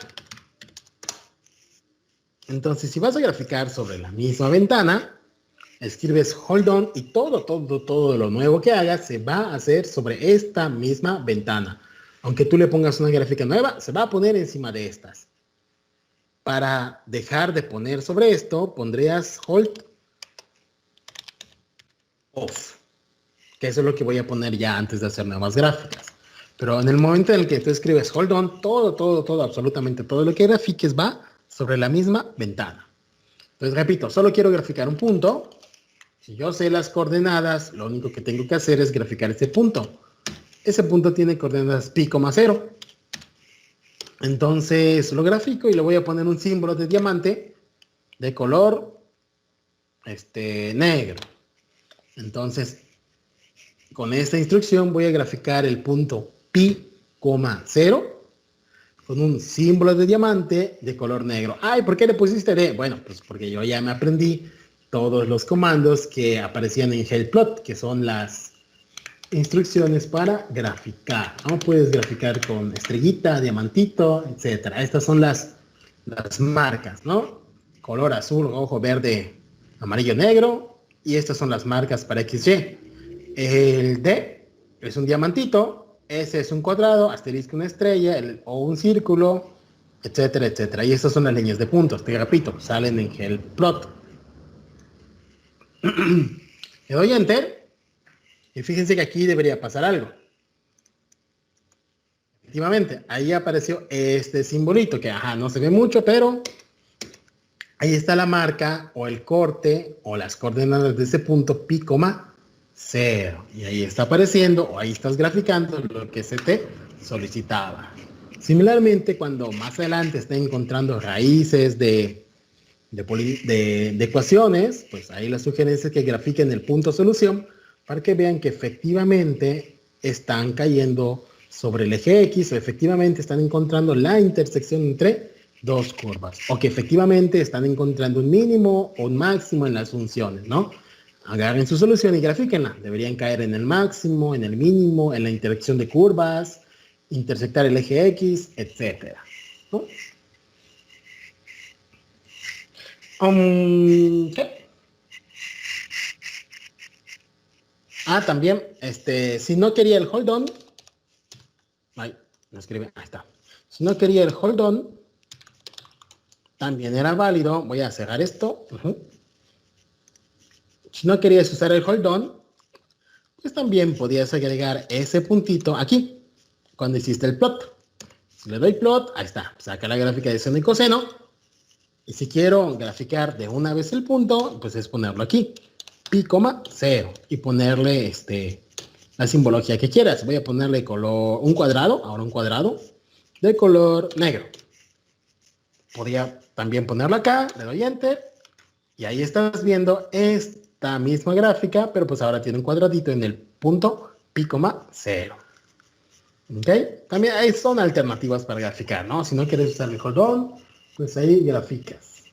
Entonces, si vas a graficar sobre la misma ventana, escribes hold on y todo lo nuevo que hagas se va a hacer sobre esta misma ventana. Aunque tú le pongas una gráfica nueva, se va a poner encima de estas. Para dejar de poner sobre esto, pondrías hold off. Que eso es lo que voy a poner ya antes de hacer nuevas gráficas. Pero en el momento en el que tú escribes hold on, todo, absolutamente todo lo que grafiques va sobre la misma ventana. Entonces, repito, solo quiero graficar un punto. Si yo sé las coordenadas, lo único que tengo que hacer es graficar ese punto. Ese punto tiene coordenadas pi, 0. Entonces, lo grafico y le voy a poner un símbolo de diamante de color negro. Entonces, con esta instrucción voy a graficar el punto pi, 0 con un símbolo de diamante de color negro. Ay, ¿por qué le pusiste D? Bueno, pues porque yo ya me aprendí todos los comandos que aparecían en Helplot, que son las instrucciones para graficar, ¿no? Puedes graficar con estrellita, diamantito, etcétera. Estas son las marcas, ¿no? Color azul, rojo, verde, amarillo, negro. Y estas son las marcas para XY. El D es un diamantito ese es un cuadrado, asterisco una estrella, o un círculo, etcétera, etcétera. Y estas son las líneas de puntos, te repito, salen en Helplot. Le doy Enter, y fíjense que aquí debería pasar algo. Efectivamente, ahí apareció este simbolito, que no se ve mucho, pero ahí está la marca, o el corte, o las coordenadas de ese punto, pi, 0. Y ahí está apareciendo, o ahí estás graficando lo que se te solicitaba. Similarmente, cuando más adelante estén encontrando raíces de ecuaciones, pues ahí la sugerencia es que grafiquen el punto solución para que vean que efectivamente están cayendo sobre el eje X, o efectivamente están encontrando la intersección entre dos curvas, o que efectivamente están encontrando un mínimo o un máximo en las funciones, ¿no? Agarren su solución y grafíquenla. Deberían caer en el máximo, en el mínimo, en la intersección de curvas, intersectar el eje X, etcétera, ¿no? ¿Qué? También, si no quería el hold on, no escribe, ahí está. Si no quería el hold on, también era válido. Voy a cerrar esto. Si no querías usar el hold on, pues también podías agregar ese puntito aquí, cuando hiciste el plot. Si le doy plot, ahí está, saca la gráfica de seno y coseno. Y si quiero graficar de una vez el punto, pues es ponerlo aquí, pi, 0, y ponerle la simbología que quieras. Voy a ponerle color, un cuadrado de color negro. Podría también ponerlo acá, le doy Enter, y ahí estás viendo esta misma gráfica, pero pues ahora tiene un cuadradito en el punto pi, 0. ¿Ok? También ahí son alternativas para graficar, ¿no? Si no quieres usar el hold on, pues ahí graficas.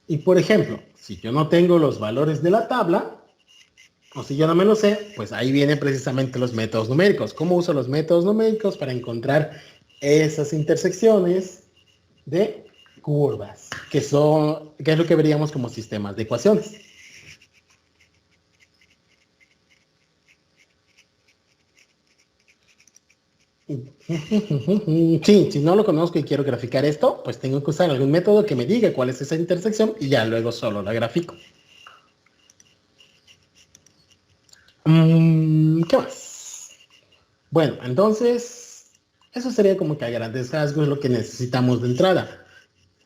Y por ejemplo, si yo no tengo los valores de la tabla, o si yo no me lo sé, pues ahí vienen precisamente los métodos numéricos. ¿Cómo uso los métodos numéricos para encontrar esas intersecciones de curvas? Que es lo que veríamos como sistemas de ecuaciones. Sí, si no lo conozco y quiero graficar esto, pues tengo que usar algún método que me diga cuál es esa intersección y ya luego solo la grafico. ¿Qué más? Bueno, entonces, eso sería como que a grandes rasgos lo que necesitamos de entrada.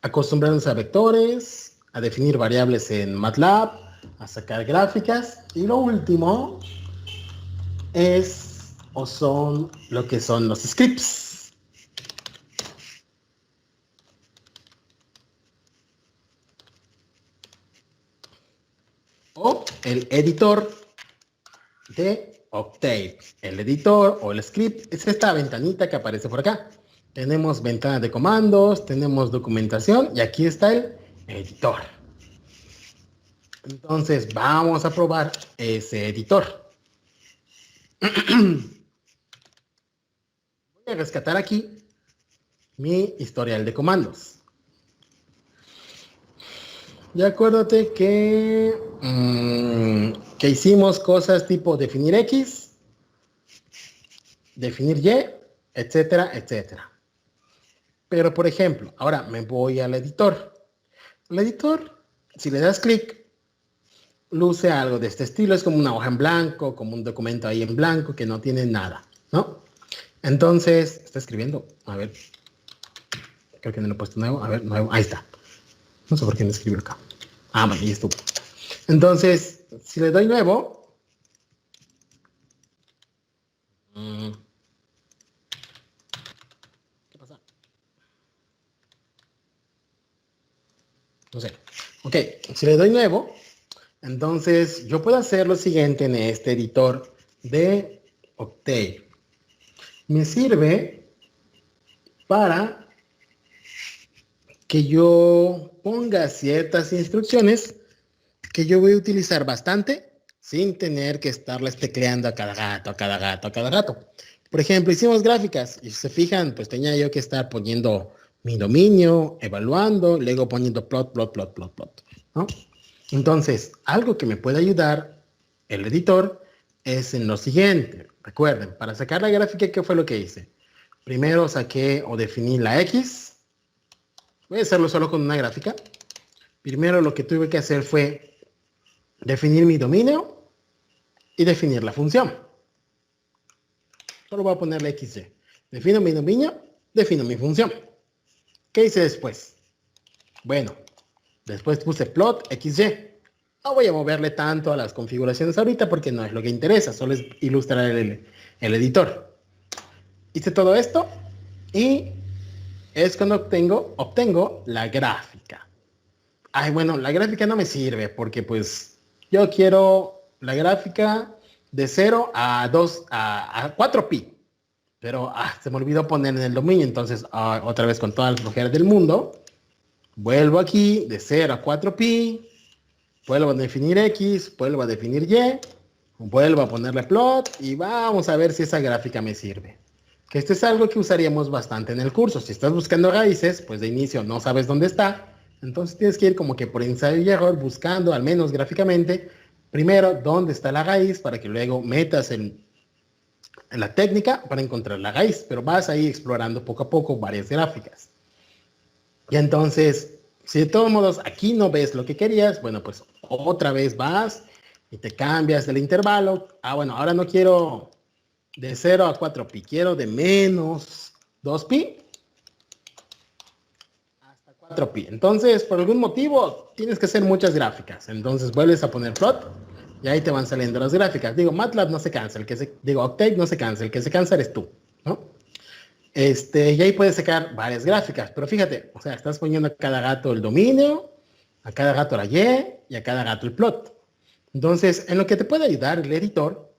Acostumbrarnos a vectores, a definir variables en MATLAB, a sacar gráficas, y lo último son lo que son los scripts. O el editor de Octave. El editor o el script es esta ventanita que aparece por acá. Tenemos ventana de comandos, tenemos documentación y aquí está el editor. Entonces vamos a probar ese editor. Voy a rescatar aquí mi historial de comandos. Y acuérdate que hicimos cosas tipo definir X, definir Y, etcétera, etcétera. Pero, por ejemplo, ahora me voy al editor. El editor, si le das clic, luce algo de este estilo. Es como una hoja en blanco, como un documento ahí en blanco que no tiene nada, ¿no? Entonces, está escribiendo. A ver. Creo que no lo he puesto nuevo. A ver, nuevo. Ahí está. No sé por qué no escribió acá. Bueno, ahí estuvo. Entonces, si le doy nuevo. ¿Qué pasa? No sé. Ok, si le doy nuevo, entonces yo puedo hacer lo siguiente en este editor de Octave. Me sirve para que yo ponga ciertas instrucciones que yo voy a utilizar bastante sin tener que estarles tecleando a cada rato. Por ejemplo, hicimos gráficas y si se fijan, pues tenía yo que estar poniendo mi dominio, evaluando, luego poniendo plot, ¿no? Entonces, algo que me puede ayudar el editor es en lo siguiente. Recuerden, para sacar la gráfica, ¿qué fue lo que hice? Primero saqué o definí la X. Voy a hacerlo solo con una gráfica. Primero lo que tuve que hacer fue definir mi dominio y definir la función. Solo voy a ponerle XY. Defino mi dominio, defino mi función. ¿Qué hice después? Bueno, después puse plot XY. No voy a moverle tanto a las configuraciones ahorita porque no es lo que interesa, solo es ilustrar el editor. Hice todo esto y es cuando obtengo la gráfica. Ay, bueno, la gráfica no me sirve porque pues yo quiero la gráfica de 0 a 4pi. Pero se me olvidó poner en el dominio, entonces otra vez con todas las flojeras del mundo, vuelvo aquí de 0 a 4pi, vuelvo a definir X, vuelvo a definir Y, vuelvo a ponerle plot y vamos a ver si esa gráfica me sirve. Que esto es algo que usaríamos bastante en el curso. Si estás buscando raíces, pues de inicio no sabes dónde está, entonces tienes que ir como que por ensayo y error buscando, al menos gráficamente, primero dónde está la raíz para que luego metas en la técnica para encontrar la raíz, pero vas ahí explorando poco a poco varias gráficas. Y entonces, si de todos modos aquí no ves lo que querías, bueno, pues otra vez vas y te cambias del intervalo. Bueno, ahora no quiero de 0 a 4pi, quiero de menos 2pi hasta 4pi. Entonces, por algún motivo, tienes que hacer muchas gráficas. Entonces, vuelves a poner plot y ahí te van saliendo las gráficas. Digo, MATLAB no se cansa, Octave no se cansa, el que se cansa eres tú, ¿no? Y ahí puedes sacar varias gráficas, pero fíjate, o sea, estás poniendo a cada gato el dominio, a cada gato la Y y a cada gato el plot. Entonces, en lo que te puede ayudar el editor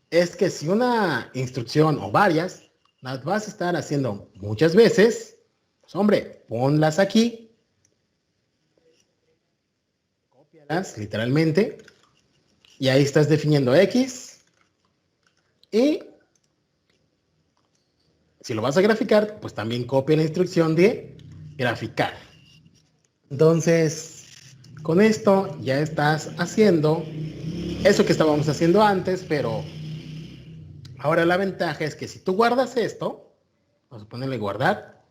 es que si una instrucción o varias las vas a estar haciendo muchas veces, pues hombre, ponlas aquí, cópialas literalmente, y ahí estás definiendo X, y si lo vas a graficar, pues también copia la instrucción de graficar. Entonces, con esto ya estás haciendo eso que estábamos haciendo antes, pero ahora la ventaja es que si tú guardas esto, vamos a ponerle guardar,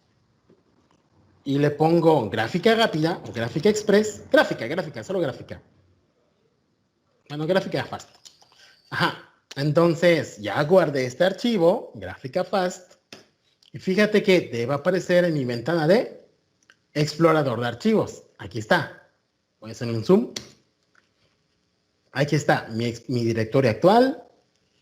y le pongo gráfica rápida o gráfica express, gráfica, solo gráfica. Bueno, gráfica fast. Ajá, entonces ya guardé este archivo, gráfica fast, y fíjate que debe aparecer en mi ventana de explorador de archivos. Aquí está. Voy a hacer un zoom. Aquí está mi directorio actual,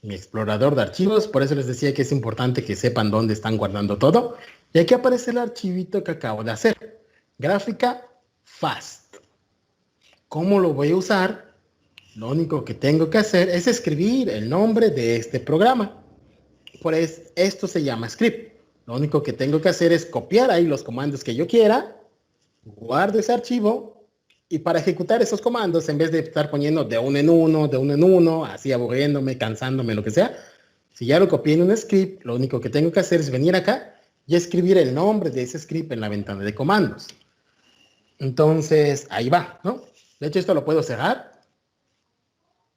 mi explorador de archivos. Por eso les decía que es importante que sepan dónde están guardando todo. Y aquí aparece el archivito que acabo de hacer. Gráfica fast. ¿Cómo lo voy a usar? Lo único que tengo que hacer es escribir el nombre de este programa. Por eso esto se llama script. Lo único que tengo que hacer es copiar ahí los comandos que yo quiera, guardo ese archivo, y para ejecutar esos comandos, en vez de estar poniendo de uno en uno, así aburriéndome, cansándome, lo que sea, si ya lo copié en un script, lo único que tengo que hacer es venir acá y escribir el nombre de ese script en la ventana de comandos. Entonces, ahí va, ¿no? De hecho, esto lo puedo cerrar.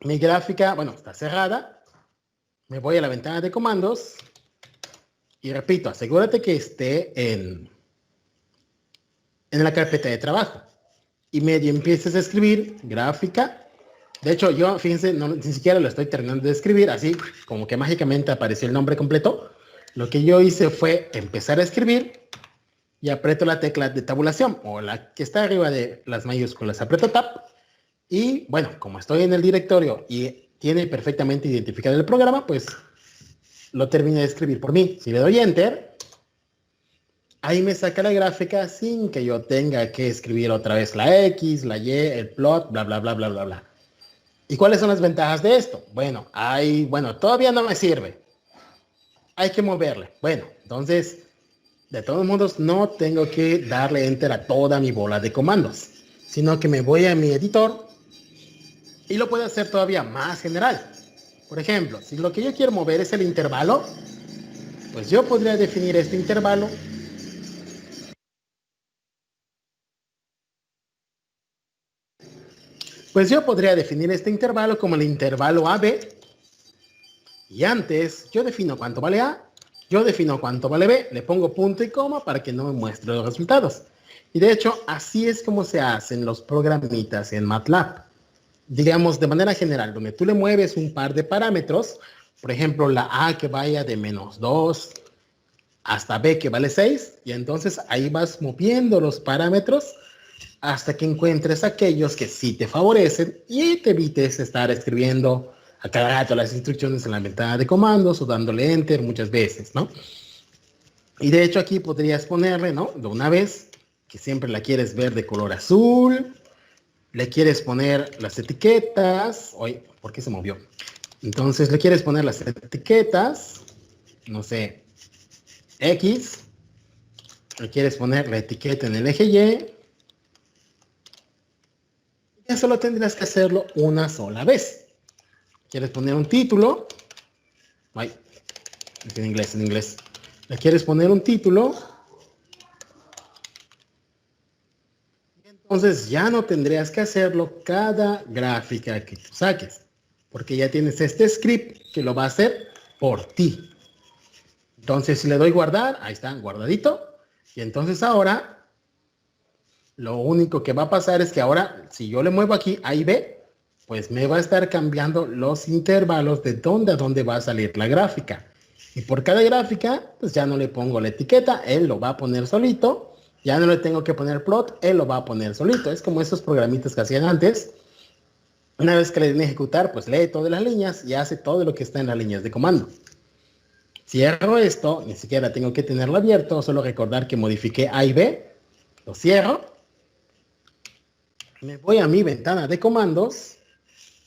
Mi gráfica, bueno, está cerrada. Me voy a la ventana de comandos. Y repito, asegúrate que esté en la carpeta de trabajo. Y medio empieces a escribir gráfica. De hecho, yo, fíjense, ni siquiera lo estoy terminando de escribir. Así como que mágicamente apareció el nombre completo. Lo que yo hice fue empezar a escribir y aprieto la tecla de tabulación o la que está arriba de las mayúsculas. Aprieto Tab. Y bueno, como estoy en el directorio y tiene perfectamente identificado el programa, pues lo terminé de escribir por mí. Si le doy Enter, ahí me saca la gráfica sin que yo tenga que escribir otra vez la X, la Y, el plot, bla, bla, bla, bla, bla, bla. ¿Y cuáles son las ventajas de esto? Bueno, todavía no me sirve. Hay que moverle. Bueno, entonces, de todos modos, no tengo que darle Enter a toda mi bola de comandos, sino que me voy a mi editor y lo puedo hacer todavía más general. Por ejemplo, si lo que yo quiero mover es el intervalo, pues yo podría definir este intervalo Pues yo podría definir este intervalo como el intervalo AB. Y antes yo defino cuánto vale A, yo defino cuánto vale B, le pongo punto y coma para que no me muestre los resultados. Y de hecho, así es como se hacen los programitas en MATLAB. Digamos, de manera general, donde tú le mueves un par de parámetros, por ejemplo, la A que vaya de -2 hasta B que vale 6, y entonces ahí vas moviendo los parámetros hasta que encuentres aquellos que sí te favorecen y te evites estar escribiendo a cada rato las instrucciones en la ventana de comandos o dándole enter muchas veces, ¿no? Y de hecho aquí podrías ponerle, ¿no? De una vez, que siempre la quieres ver de color azul, le quieres poner las etiquetas, oye, ¿por qué se movió? Entonces le quieres poner las etiquetas, no sé, X, le quieres poner la etiqueta en el eje Y, y solo tendrás que hacerlo una sola vez. ¿Quieres poner un título? Ay, en inglés. ¿Le quieres poner un título? Entonces ya no tendrías que hacerlo cada gráfica que tú saques, porque ya tienes este script que lo va a hacer por ti. Entonces si le doy guardar, ahí está, guardadito. Y entonces ahora, lo único que va a pasar es que ahora, si yo le muevo aquí A y B, pues me va a estar cambiando los intervalos de dónde a dónde va a salir la gráfica. Y por cada gráfica, pues ya no le pongo la etiqueta, él lo va a poner solito. Ya no le tengo que poner plot, él lo va a poner solito. Es como esos programitas que hacían antes. Una vez que le den a ejecutar, pues lee todas las líneas y hace todo lo que está en las líneas de comando. Cierro esto, ni siquiera tengo que tenerlo abierto, solo recordar que modifiqué A y B. Lo cierro. Me voy a mi ventana de comandos.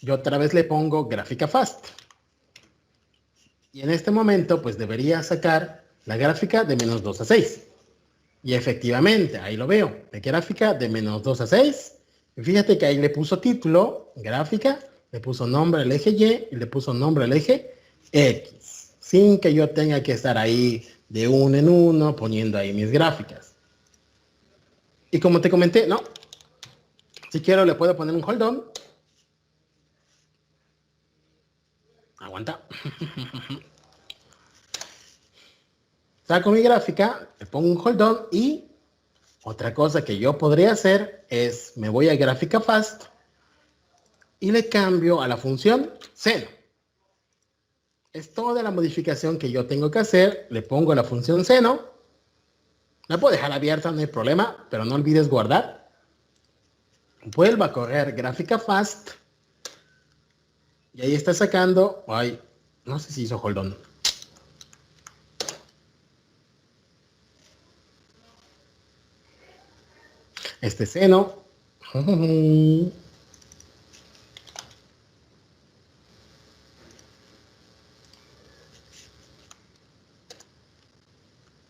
Yo otra vez le pongo gráfica fast. Y en este momento, pues debería sacar la gráfica de -2 a 6. Y efectivamente, ahí lo veo. La gráfica de -2 a 6. Y fíjate que ahí le puso título, gráfica, le puso nombre al eje Y y le puso nombre al eje X. Sin que yo tenga que estar ahí de uno en uno poniendo ahí mis gráficas. Y como te comenté, no. Si quiero le puedo poner un hold on. Aguanta. Saco mi gráfica, le pongo un hold on y otra cosa que yo podría hacer es me voy a gráfica fast y le cambio a la función seno. Es toda la modificación que yo tengo que hacer. Le pongo la función seno. La puedo dejar abierta, no hay problema, pero no olvides guardar. Vuelvo a correr gráfica fast. Y ahí está sacando, ay, no sé si hizo hold on. Este seno.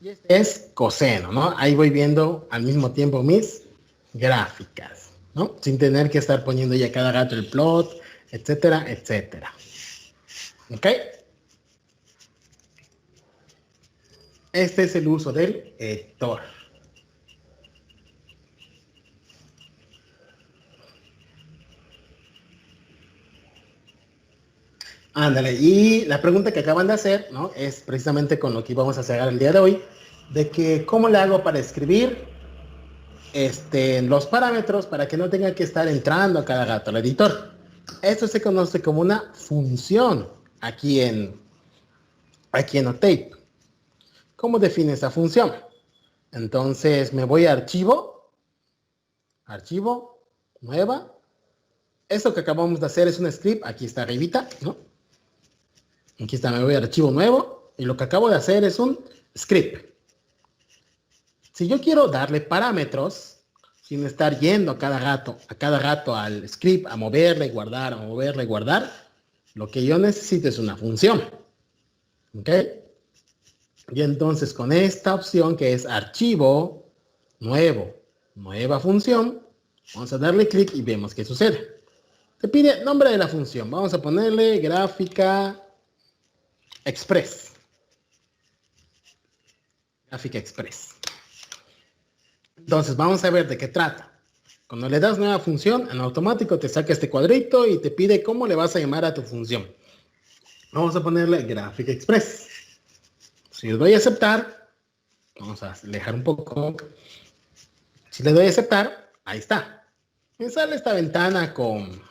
Y este es coseno, ¿no? Ahí voy viendo al mismo tiempo mis gráficas, ¿no? Sin tener que estar poniendo ya cada rato el plot, etcétera, etcétera. ¿Ok? Este es el uso del editor. Ándale, y la pregunta que acaban de hacer, ¿no? Es precisamente con lo que íbamos a hacer el día de hoy, de que cómo le hago para escribir los parámetros para que no tenga que estar entrando a cada rato al editor. Esto se conoce como una función aquí en Octave. ¿Cómo define esa función? Entonces me voy a archivo, nueva. Esto que acabamos de hacer es un script, aquí está arribita, ¿no? Aquí está, me voy a archivo nuevo y lo que acabo de hacer es un script. Si yo quiero darle parámetros, sin estar yendo a cada rato al script, a moverle y guardar, lo que yo necesito es una función. ¿Ok? Y entonces con esta opción que es archivo, nuevo, nueva función, vamos a darle clic y vemos qué sucede. Te pide nombre de la función. Vamos a ponerle gráfica express. Gráfica express. Entonces vamos a ver de qué trata. Cuando le das nueva función, en automático te saca este cuadrito y te pide cómo le vas a llamar a tu función. Vamos a ponerle Graphic Express. Si le doy a aceptar, vamos a alejar un poco. Si le doy a aceptar, ahí está. Me sale esta ventana con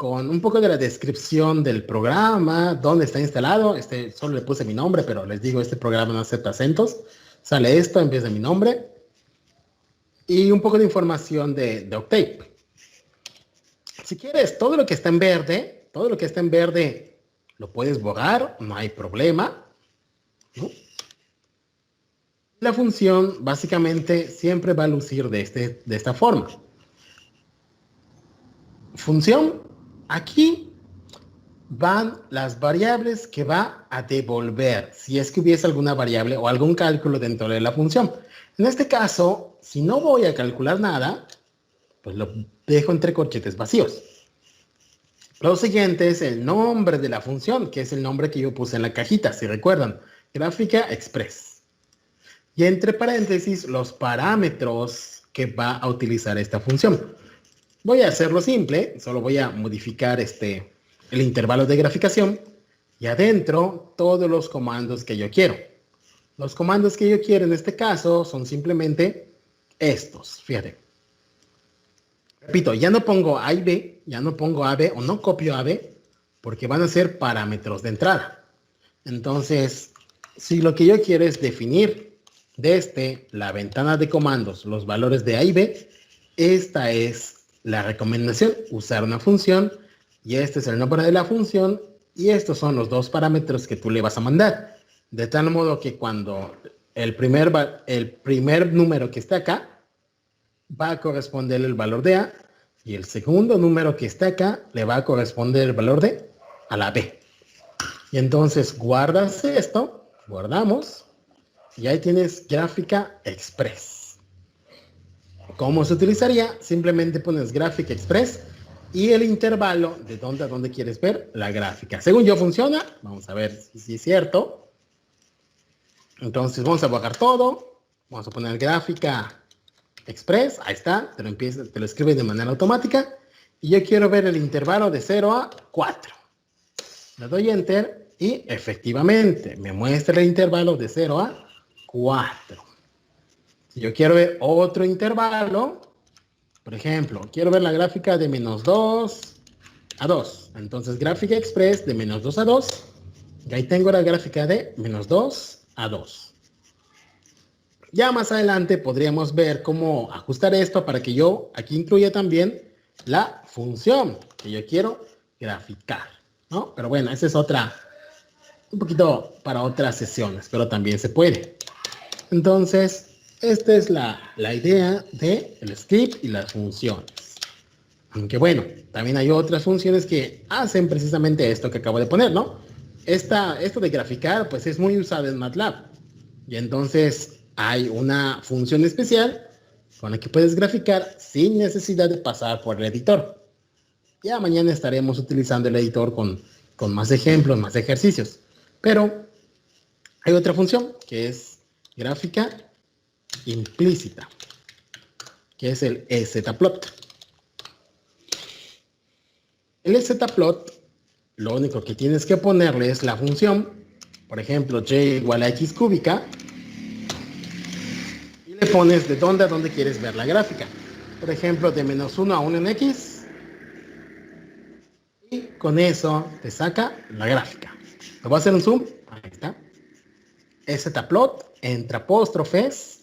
un poco de la descripción del programa, dónde está instalado. Solo le puse mi nombre, pero les digo, este programa no acepta acentos. Sale esto en vez de mi nombre. Y un poco de información de Octave. Si quieres, todo lo que está en verde, lo puedes borrar, no hay problema, ¿no? La función básicamente siempre va a lucir de esta forma. Función, aquí van las variables que va a devolver, si es que hubiese alguna variable o algún cálculo dentro de la función. En este caso, si no voy a calcular nada, pues lo dejo entre corchetes vacíos. Lo siguiente es el nombre de la función, que es el nombre que yo puse en la cajita, si recuerdan, Gráfica Express. Y entre paréntesis, los parámetros que va a utilizar esta función. Voy a hacerlo simple, solo voy a modificar el intervalo de graficación y adentro todos los comandos que yo quiero. Los comandos que yo quiero en este caso son simplemente estos, fíjate. Repito, ya no pongo A y B, ya no pongo AB o no copio AB, porque van a ser parámetros de entrada. Entonces, si lo que yo quiero es definir desde la ventana de comandos los valores de A y B, esta es la recomendación, usar una función, y este es el nombre de la función, y estos son los dos parámetros que tú le vas a mandar. De tal modo que cuando el primer número que está acá, va a corresponder el valor de A, y el segundo número que está acá le va a corresponder el valor de a la B. Y entonces guardas esto, guardamos, y ahí tienes Gráfica Express. ¿Cómo se utilizaría? Simplemente pones Gráfica Express y el intervalo de dónde a dónde quieres ver la gráfica. Según yo funciona, vamos a ver si es cierto. Entonces vamos a borrar todo, vamos a poner Gráfica Express, ahí está, te lo escribe de manera automática, y yo quiero ver el intervalo de 0 a 4. Le doy Enter y efectivamente me muestra el intervalo de 0 a 4. Si yo quiero ver otro intervalo, por ejemplo, quiero ver la gráfica de -2 a 2. Entonces, Gráfica Express de -2 a 2, y ahí tengo la gráfica de -2 a 2. Ya más adelante podríamos ver cómo ajustar esto para que yo aquí incluya también la función que yo quiero graficar, ¿no? Pero bueno, esa es un poquito para otras sesiones, pero también se puede. Entonces, esta es la idea del script y las funciones. Aunque bueno, también hay otras funciones que hacen precisamente esto que acabo de poner, ¿no? Esto de graficar, pues es muy usado en MATLAB. Y entonces hay una función especial con la que puedes graficar sin necesidad de pasar por el editor. Ya mañana estaremos utilizando el editor con más ejemplos, más ejercicios. Pero hay otra función que es gráfica implícita, que es el EZPlot. El EZPlot, lo único que tienes que ponerle es la función, por ejemplo, y igual a x cúbica, y le pones de dónde a dónde quieres ver la gráfica. Por ejemplo, de -1 a 1 en x, y con eso te saca la gráfica. Lo voy a hacer un zoom, ahí está. EZPlot, entre apóstrofes,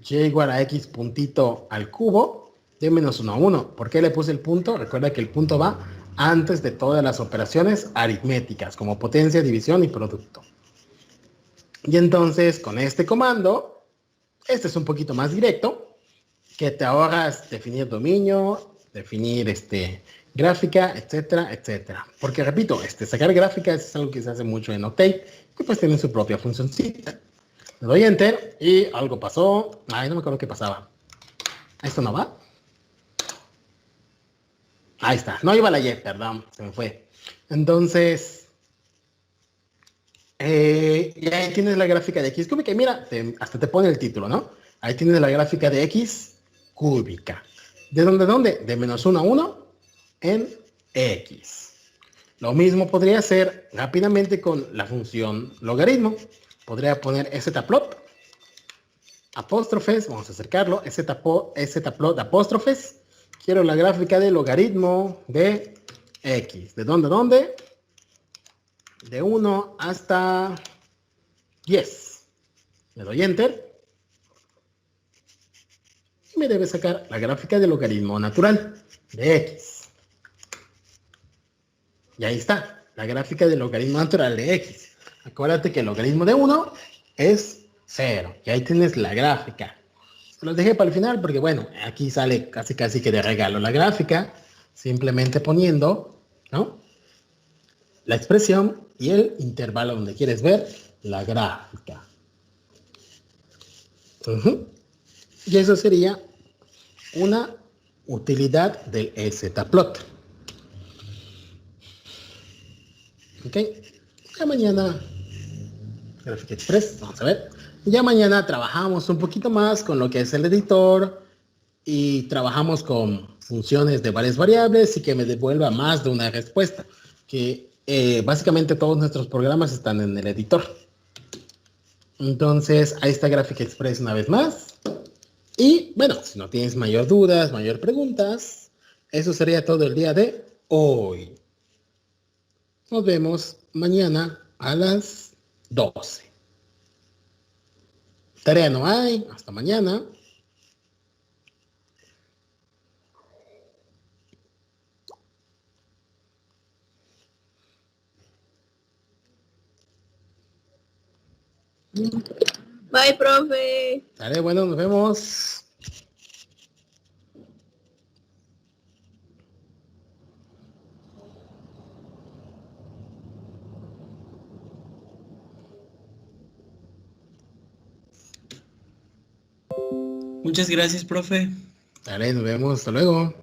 y igual a x puntito al cubo, de -1 a 1. ¿Por qué le puse el punto? Recuerda que el punto va antes de todas las operaciones aritméticas, como potencia, división y producto. Y entonces, con este comando, este es un poquito más directo, que te ahorras definir dominio, definir gráfica, etcétera, etcétera. Porque repito, sacar gráficas es algo que se hace mucho en Octave, que pues tiene su propia funcioncita. Le doy Enter y algo pasó. Ay, no me acuerdo qué pasaba. ¿Esto no va? Ahí está. No iba la Y, perdón. Se me fue. Entonces, y ahí tienes la gráfica de x cúbica. Y mira, hasta te pone el título, ¿no? Ahí tienes la gráfica de x cúbica. ¿De dónde? De menos 1 a 1 en X. Lo mismo podría hacer rápidamente con la función logaritmo. Podría poner zplot, apóstrofes, vamos a acercarlo, zplot apóstrofes. Quiero la gráfica de logaritmo de X. ¿De dónde? De 1 hasta 10. Le doy Enter. Y me debe sacar la gráfica de logaritmo natural de X. Y ahí está, la gráfica del logaritmo natural de X. Acuérdate que el logaritmo de 1 es 0. Y ahí tienes la gráfica. Se los dejé para el final porque, bueno, aquí sale casi que de regalo la gráfica. Simplemente poniendo, ¿no?, la expresión y el intervalo donde quieres ver la gráfica. Y eso sería una utilidad del zplot. Ok, ya mañana, Graphic Express, vamos a ver. Ya mañana trabajamos un poquito más con lo que es el editor y trabajamos con funciones de varias variables y que me devuelva más de una respuesta. Que básicamente todos nuestros programas están en el editor. Entonces, ahí está Graphic Express una vez más. Y bueno, si no tienes mayor dudas, mayor preguntas, eso sería todo el día de hoy. Nos vemos mañana a las 12. Tarea no hay. Hasta mañana. Bye, profe. Dale, bueno, nos vemos. Muchas gracias, profe. Dale, nos vemos. Hasta luego.